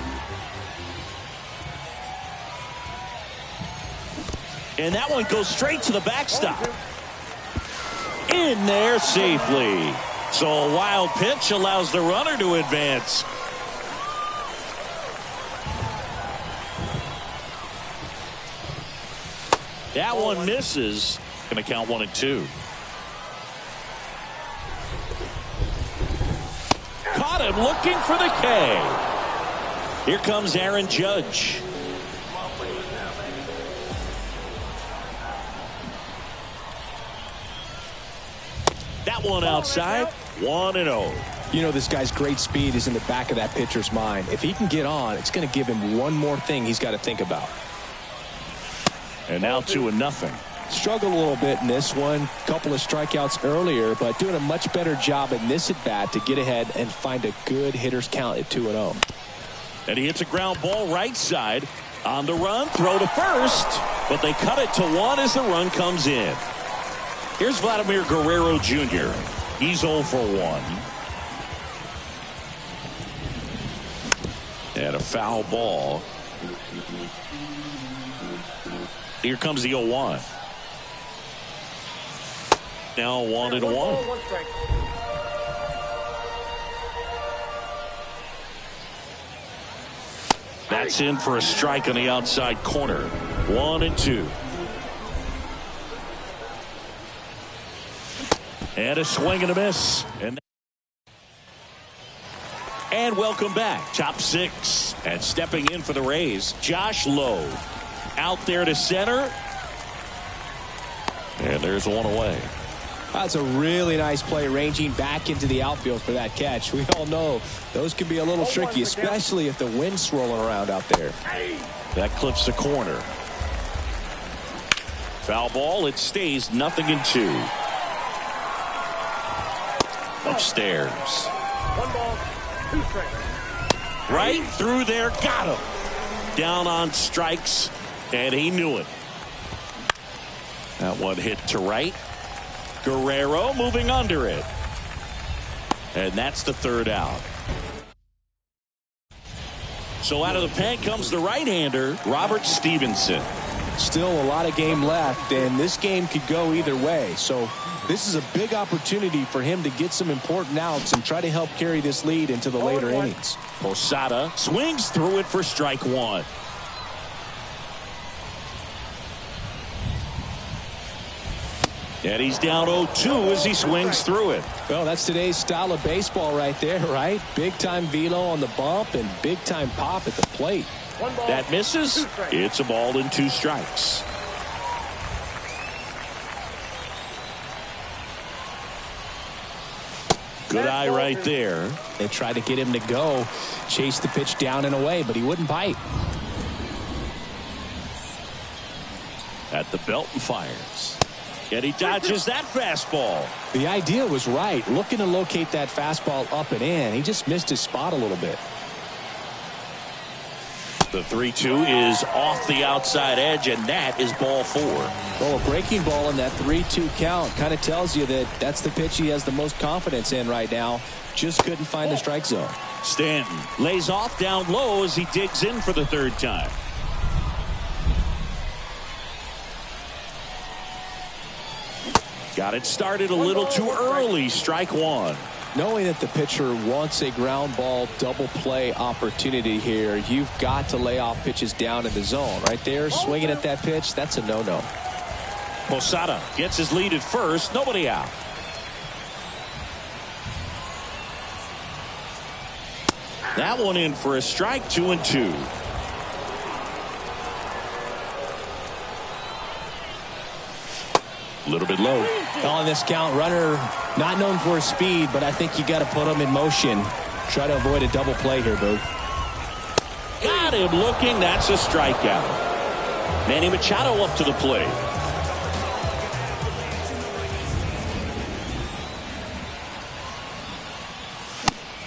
S2: And that one goes straight to the backstop. In there safely. So a wild pitch allows the runner to advance. That one misses. Going to count 1-2. Caught him looking for the K. Here comes Aaron Judge. That one outside. 1-0.
S5: You know, this guy's great speed is in the back of that pitcher's mind. If he can get on, it's going to give him one more thing he's got to think about.
S2: And now 2-0.
S5: Struggled a little bit in this one. Couple of strikeouts earlier, but doing a much better job in this at bat to get ahead and find a good hitter's count at 2-0.
S2: And he hits a ground ball right side. On the run, throw to first, but they cut it to 1 as the run comes in. Here's Vladimir Guerrero Jr. He's 0 for 1. And a foul ball. Here comes the 0-1. Now 1-1. That's in for a strike on the outside corner. 1-2. And a swing and a miss. And welcome back. Top 6. And stepping in for the Rays, Josh Lowe. Out there to center. And there's one away.
S5: That's a really nice play, ranging back into the outfield for that catch. We all know those can be a little tricky, especially if the wind's swirling around out there.
S2: That clips the corner. Foul ball. It stays 0-2. Upstairs.
S3: 1 ball, 2 strikes.
S2: Right through there. Got him. Down on strikes, and he knew it. That one hit to right. Guerrero moving under it. And that's the 3rd out. So out of the pen comes the right-hander, Robert Stevenson.
S5: Still a lot of game left, and this game could go either way. So this is a big opportunity for him to get some important outs and try to help carry this lead into the later innings.
S2: Posada swings through it for strike 1. And he's down 0-2 as he swings through it.
S5: Well, that's today's style of baseball right there, right? Big-time velo on the bump and big-time pop at the plate.
S3: 1 ball,
S2: That misses.
S3: 2 strikes.
S2: It's a ball and 2 strikes. Good eye right there.
S5: They tried to get him to go, chase the pitch down and away, but he wouldn't bite.
S2: At the belt and fires. And he dodges that fastball.
S5: The idea was right, looking to locate that fastball up and in. He just missed his spot a little bit.
S2: The 3-2 is off the outside edge, and that is ball 4.
S5: Well, a breaking ball in that 3-2 count kind of tells you that that's the pitch he has the most confidence in right now. Just couldn't find the strike zone.
S2: Stanton lays off down low as he digs in for the 3rd time. Got it started a little too early. Strike 1.
S5: Knowing that the pitcher wants a ground ball double play opportunity here, you've got to lay off pitches down in the zone. Right there, swinging at that pitch, that's a no-no.
S2: Posada gets his lead at first. Nobody out. That one in for a strike. 2-2. A little bit low.
S5: On this count, runner not known for his speed, but I think you got to put him in motion. Try to avoid a double play here, Boo.
S2: Got him looking. That's a strikeout. Manny Machado up to the plate.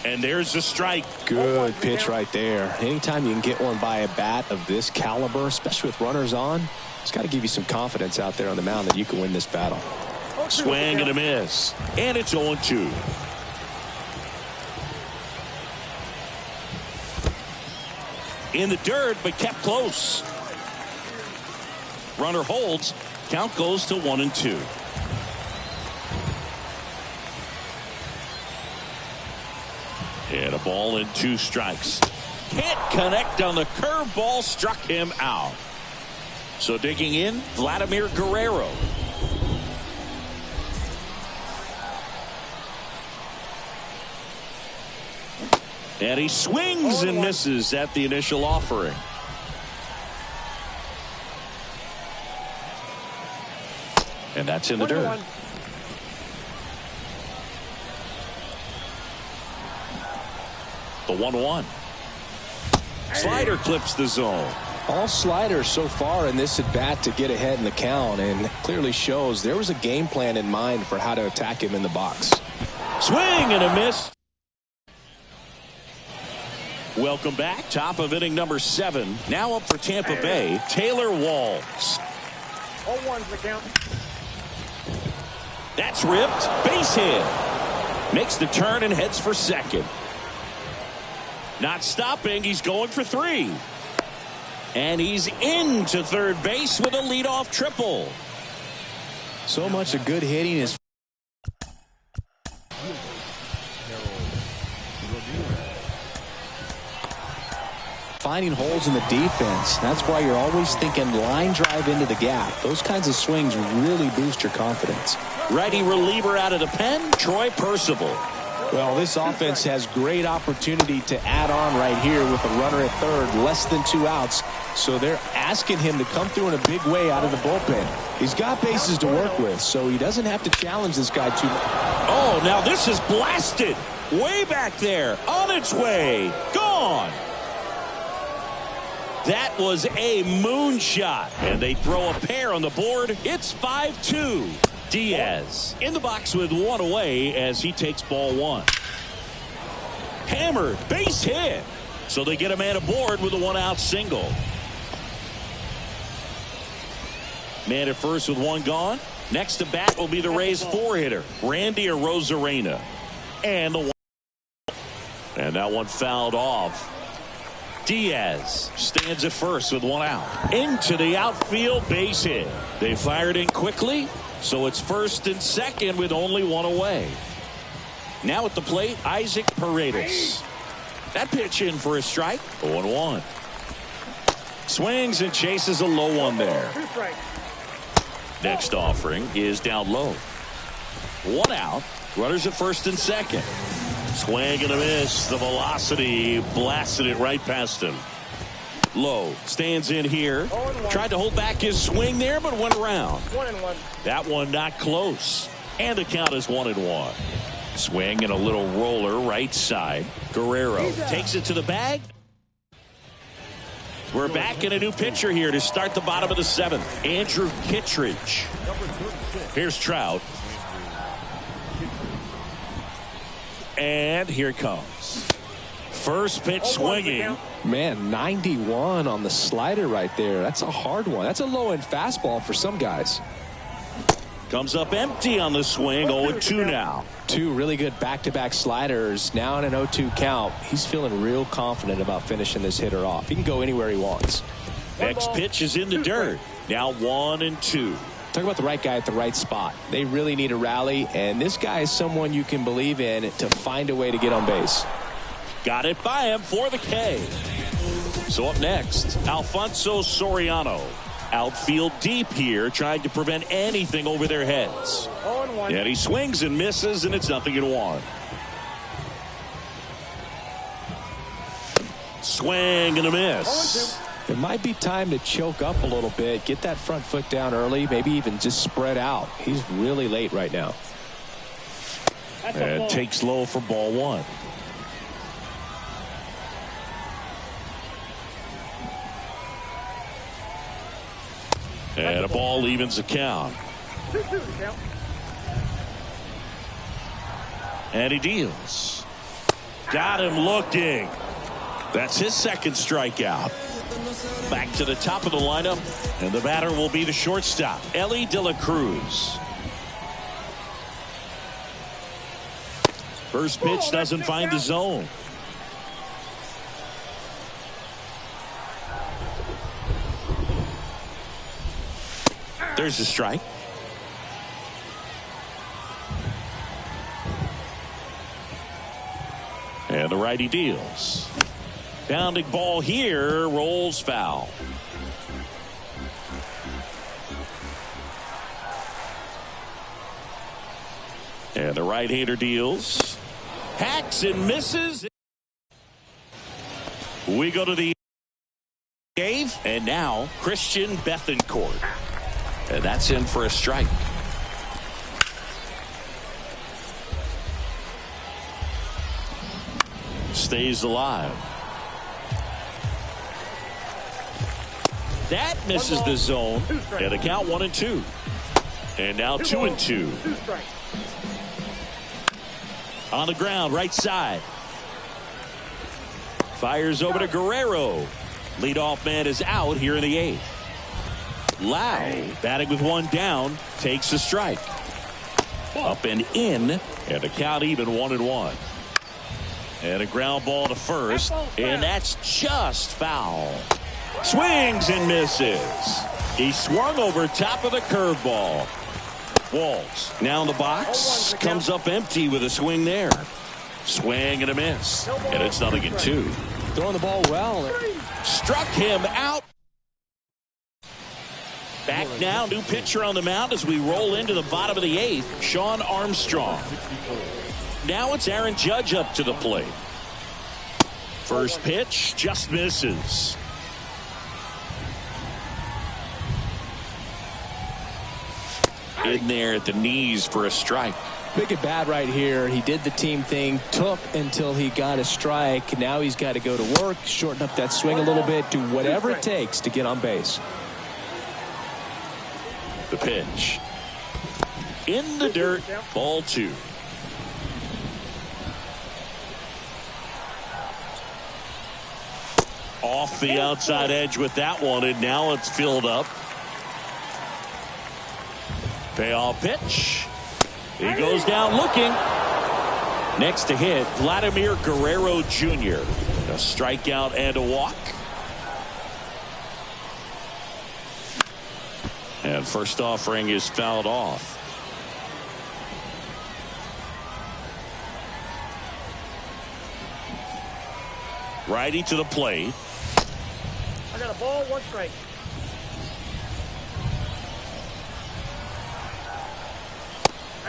S2: And there's the strike.
S5: Good pitch right there. Anytime you can get one by a bat of this caliber, especially with runners on, it's got to give you some confidence out there on the mound that you can win this battle.
S2: Swing and a miss. And it's 0-2. In the dirt, but kept close. Runner holds. Count goes to 1-2. And a ball and 2 strikes. Can't connect on the curveball. Struck him out. So digging in, Vladimir Guerrero. And he swings and misses at the initial offering. And that's in the dirt. The 1-1. Slider clips the zone.
S5: All sliders so far in this at bat to get ahead in the count, and clearly shows there was a game plan in mind for how to attack him in the box.
S2: Swing and a miss. Welcome back. Top of inning number 7. Now up for Tampa Bay, Taylor Walls.
S3: 0-1's the count.
S2: That's ripped. Base hit. Makes the turn and heads for second. Not stopping. He's going for 3. And he's into third base with a leadoff triple.
S5: So much of good hitting is finding holes in the defense. That's why you're always thinking line drive into the gap. Those kinds of swings really boost your confidence.
S2: Righty reliever out of the pen, Troy Percival.
S5: Well, this offense has great opportunity to add on right here with a runner at third, less than 2 outs. So they're asking him to come through in a big way out of the bullpen. He's got bases to work with, so he doesn't have to challenge this guy too much.
S2: Oh, now this is blasted. Way back there. On its way. Gone. That was a moonshot, and they throw a pair on the board. It's 5-2. Diaz in the box with one away as he takes ball one. Hammered, base hit. So they get a man aboard with a one-out single. Man at first with one gone. Next to bat will be the Rays four-hitter, Randy Arozarena. And that one fouled off. Diaz stands at first with one out. Into the outfield, base hit. They fired in quickly, so it's first and second with only one away. Now at the plate, Isaac Paredes. That pitch in for a strike. 0-1. Swings and chases a low one there. Next offering is down low. One out. Runners at first and second. Swing and a miss. The velocity blasted it right past him. Low stands in here. Tried to hold back his swing there, but went around.
S3: 1-1.
S2: That one not close. And the count is 1-1. Swing and a little roller right side. Guerrero takes it to the bag. We're back in a new pitcher here to start the bottom of the seventh. Andrew Kittredge. Here's Trout. And here it comes. First pitch swinging.
S5: Man, 91 on the slider right there. That's a hard one. That's a low-end fastball for some guys.
S2: Comes up empty on the swing. 0-2 now.
S5: Two really good back-to-back sliders. Now in an 0-2 count. He's feeling real confident about finishing this hitter off. He can go anywhere he wants.
S2: Next pitch is in the dirt. Now 1-2.
S5: Talk about the right guy at the right spot. They really need a rally, and this guy is someone you can believe in to find a way to get on base.
S2: Got it by him for the K. So up next, Alfonso Soriano. Outfield deep here, trying to prevent anything over their heads.
S3: 0-1.
S2: And he swings and misses, and it's 0-1. Swing and a miss.
S5: It might be time to choke up a little bit, get that front foot down early, maybe even just spread out. He's really late right now.
S2: And takes low for ball one. And a ball evens the count.
S3: 2-2 count.
S2: And he deals. Got him looking. That's his second strikeout. Back to the top of the lineup, and the batter will be the shortstop, Ellie De La Cruz. First pitch doesn't find the zone. There's the strike. And the righty deals. Pounding ball here, rolls foul. And the right-hander deals. Hacks and misses. We go to the eighth, and now Christian Bethancourt. And that's in for a strike. Stays alive. That misses the zone. And the count 1-2. And now 2-2. On the ground, right side. Fires over to Guerrero. Leadoff man is out here in the eighth. Lau, batting with one down, takes a strike. Up and in, and the count even 1-1. And a ground ball to first, and that's just foul. Swings and misses. He swung over top of the curveball. Walls now in the box, comes up empty with a swing there. Swing and a miss, and it's 0-2.
S5: Throwing the ball well.
S2: Struck him out. Back now, new pitcher on the mound as we roll into the bottom of the eighth, Sean Armstrong. Now it's Aaron Judge up to the plate. First pitch just misses. In there at the knees for a strike.
S5: Big at bat right here. He did the team thing, took until he got a strike. Now he's got to go to work, shorten up that swing a little bit, do whatever it takes to get on base.
S2: The pitch. In the dirt, ball 2. Off the outside edge with that one, and now it's filled up. Payoff pitch. He goes down looking. Next to hit, Vladimir Guerrero Jr. A strikeout and a walk. And first offering is fouled off. Righty to the plate.
S3: I got a ball, 1 strike.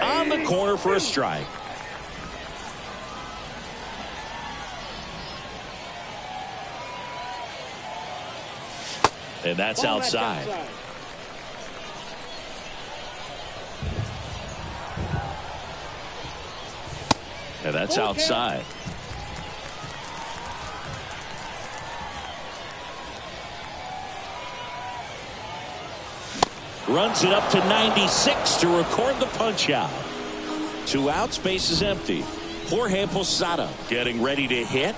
S2: On the corner for a strike. And that's outside. And that's outside. Runs it up to 96 to record the punch out. 2 outs, base is empty. Jorge Posada getting ready to hit.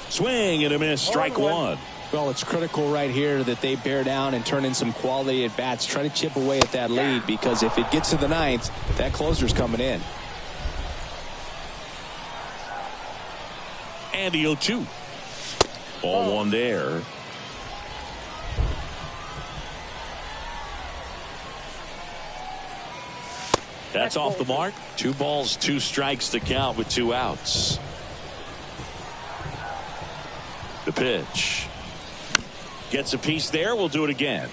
S2: Swing and a miss, strike 1.
S5: Well, it's critical right here that they bear down and turn in some quality at bats. Try to chip away at that lead, because if it gets to the 9th, that closer's coming in.
S2: And the 0-2. Ball 1 there. That's off the mark. 2 balls, 2 strikes to count with 2 outs. The pitch. Gets a piece there. We'll do it again.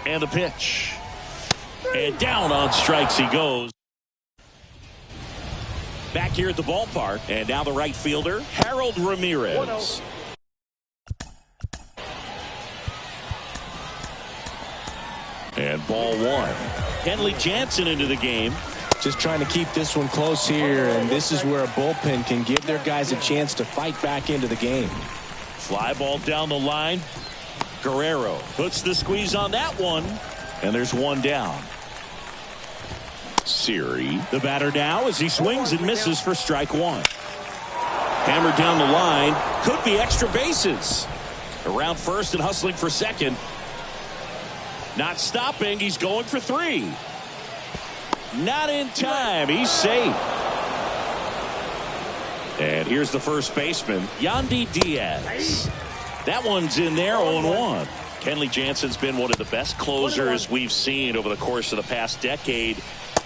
S2: And the pitch. And down on strikes he goes. Back here at the ballpark. And now the right fielder, Harold Ramirez. And ball 1. Kenley Jansen into the game.
S5: Just trying to keep this one close here, and this is where a bullpen can give their guys a chance to fight back into the game.
S2: Fly ball down the line. Guerrero puts the squeeze on that one, and there's 1 down. Siri, the batter now, as he swings and misses for strike 1. Hammered down the line. Could be extra bases. Around first and hustling for second. Not stopping. He's going for 3. Not in time. He's safe. And here's the first baseman, Yandy Diaz. That one's in there, 0-1. Kenley Jansen's been one of the best closers we've seen over the course of the past decade.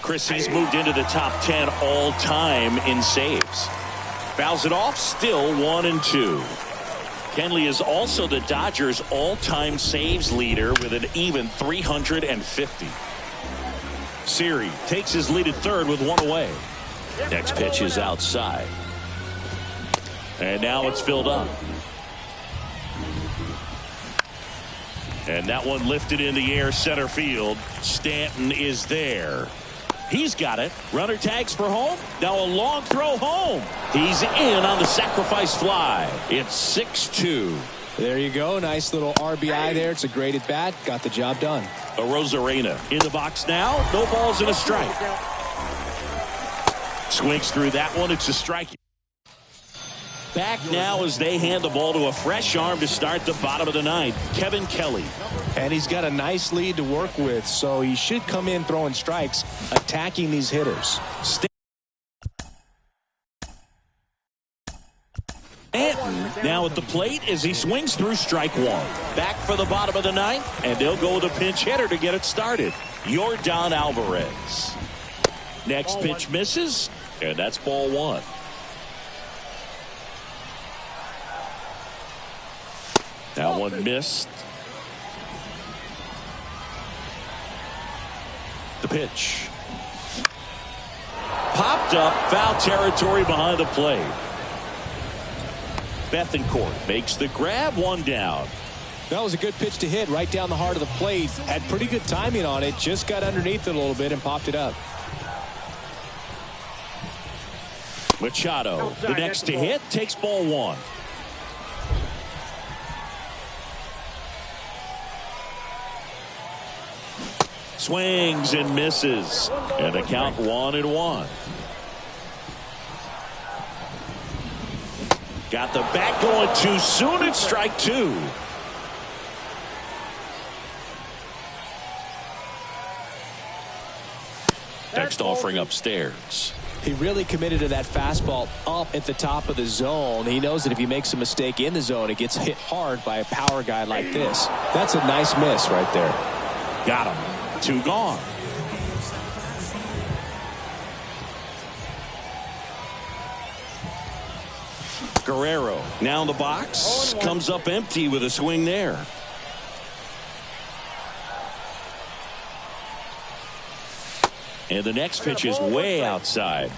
S2: Chris, he's moved into the top 10 all time in saves. Fouls it off, still 1-2. Kenley is also the Dodgers all-time saves leader with an even 350. Siri takes his lead at third with 1 away. Next pitch is outside. And now it's filled up. And that one lifted in the air center field. Stanton is there. He's got it. Runner tags for home. Now a long throw home. He's in on the sacrifice fly. It's 6-2.
S5: There you go. Nice little RBI there. It's a great at bat. Got the job done.
S2: A Rosarena in the box now. No balls and a strike. Swings through that one. It's a strike. Back now as they hand the ball to a fresh arm to start the bottom of the 9th. Kevin Kelly.
S5: And he's got a nice lead to work with, so he should come in throwing strikes, attacking these hitters.
S2: Stanton now at the plate as he swings through strike 1. Back for the bottom of the 9th, and they'll go with a pinch hitter to get it started. Yordan Alvarez. Next pitch misses, and that's ball 1. That one missed. The pitch. Popped up, foul territory behind the plate. Bethancourt makes the grab, 1 down.
S5: That was a good pitch to hit right down the heart of the plate. Had pretty good timing on it. Just got underneath it a little bit and popped it up.
S2: Machado, the next to hit, takes ball one. Swings and misses. And the count 1-1. Got the bat going too soon. It's strike two. Next offering upstairs.
S5: He really committed to that fastball up at the top of the zone. He knows that if he makes a mistake in the zone, it gets hit hard by a power guy like this. That's a nice miss right there.
S2: Got him. 2 gone. Guerrero now in the box. Comes up empty with a swing there. And the next pitch is way outside.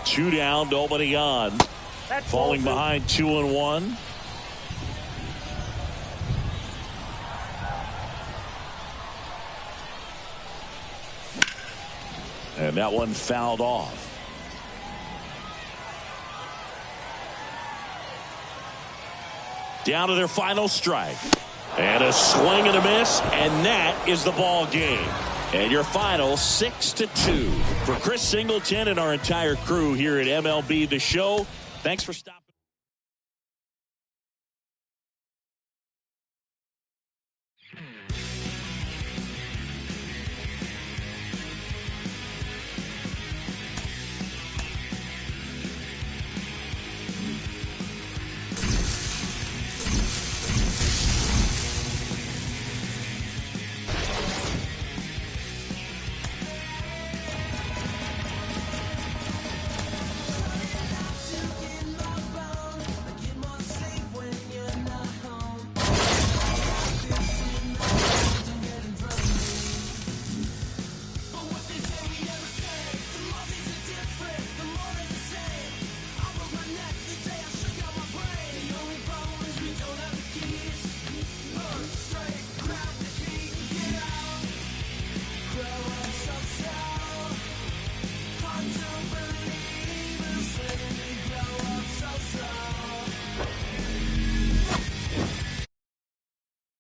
S2: 2 down, nobody on. Falling behind 2-1. And that one fouled off. Down to their final strike. And a swing and a miss, and that is the ball game. And your final 6-2. For Chris Singleton and our entire crew here at MLB The Show, thanks for stopping.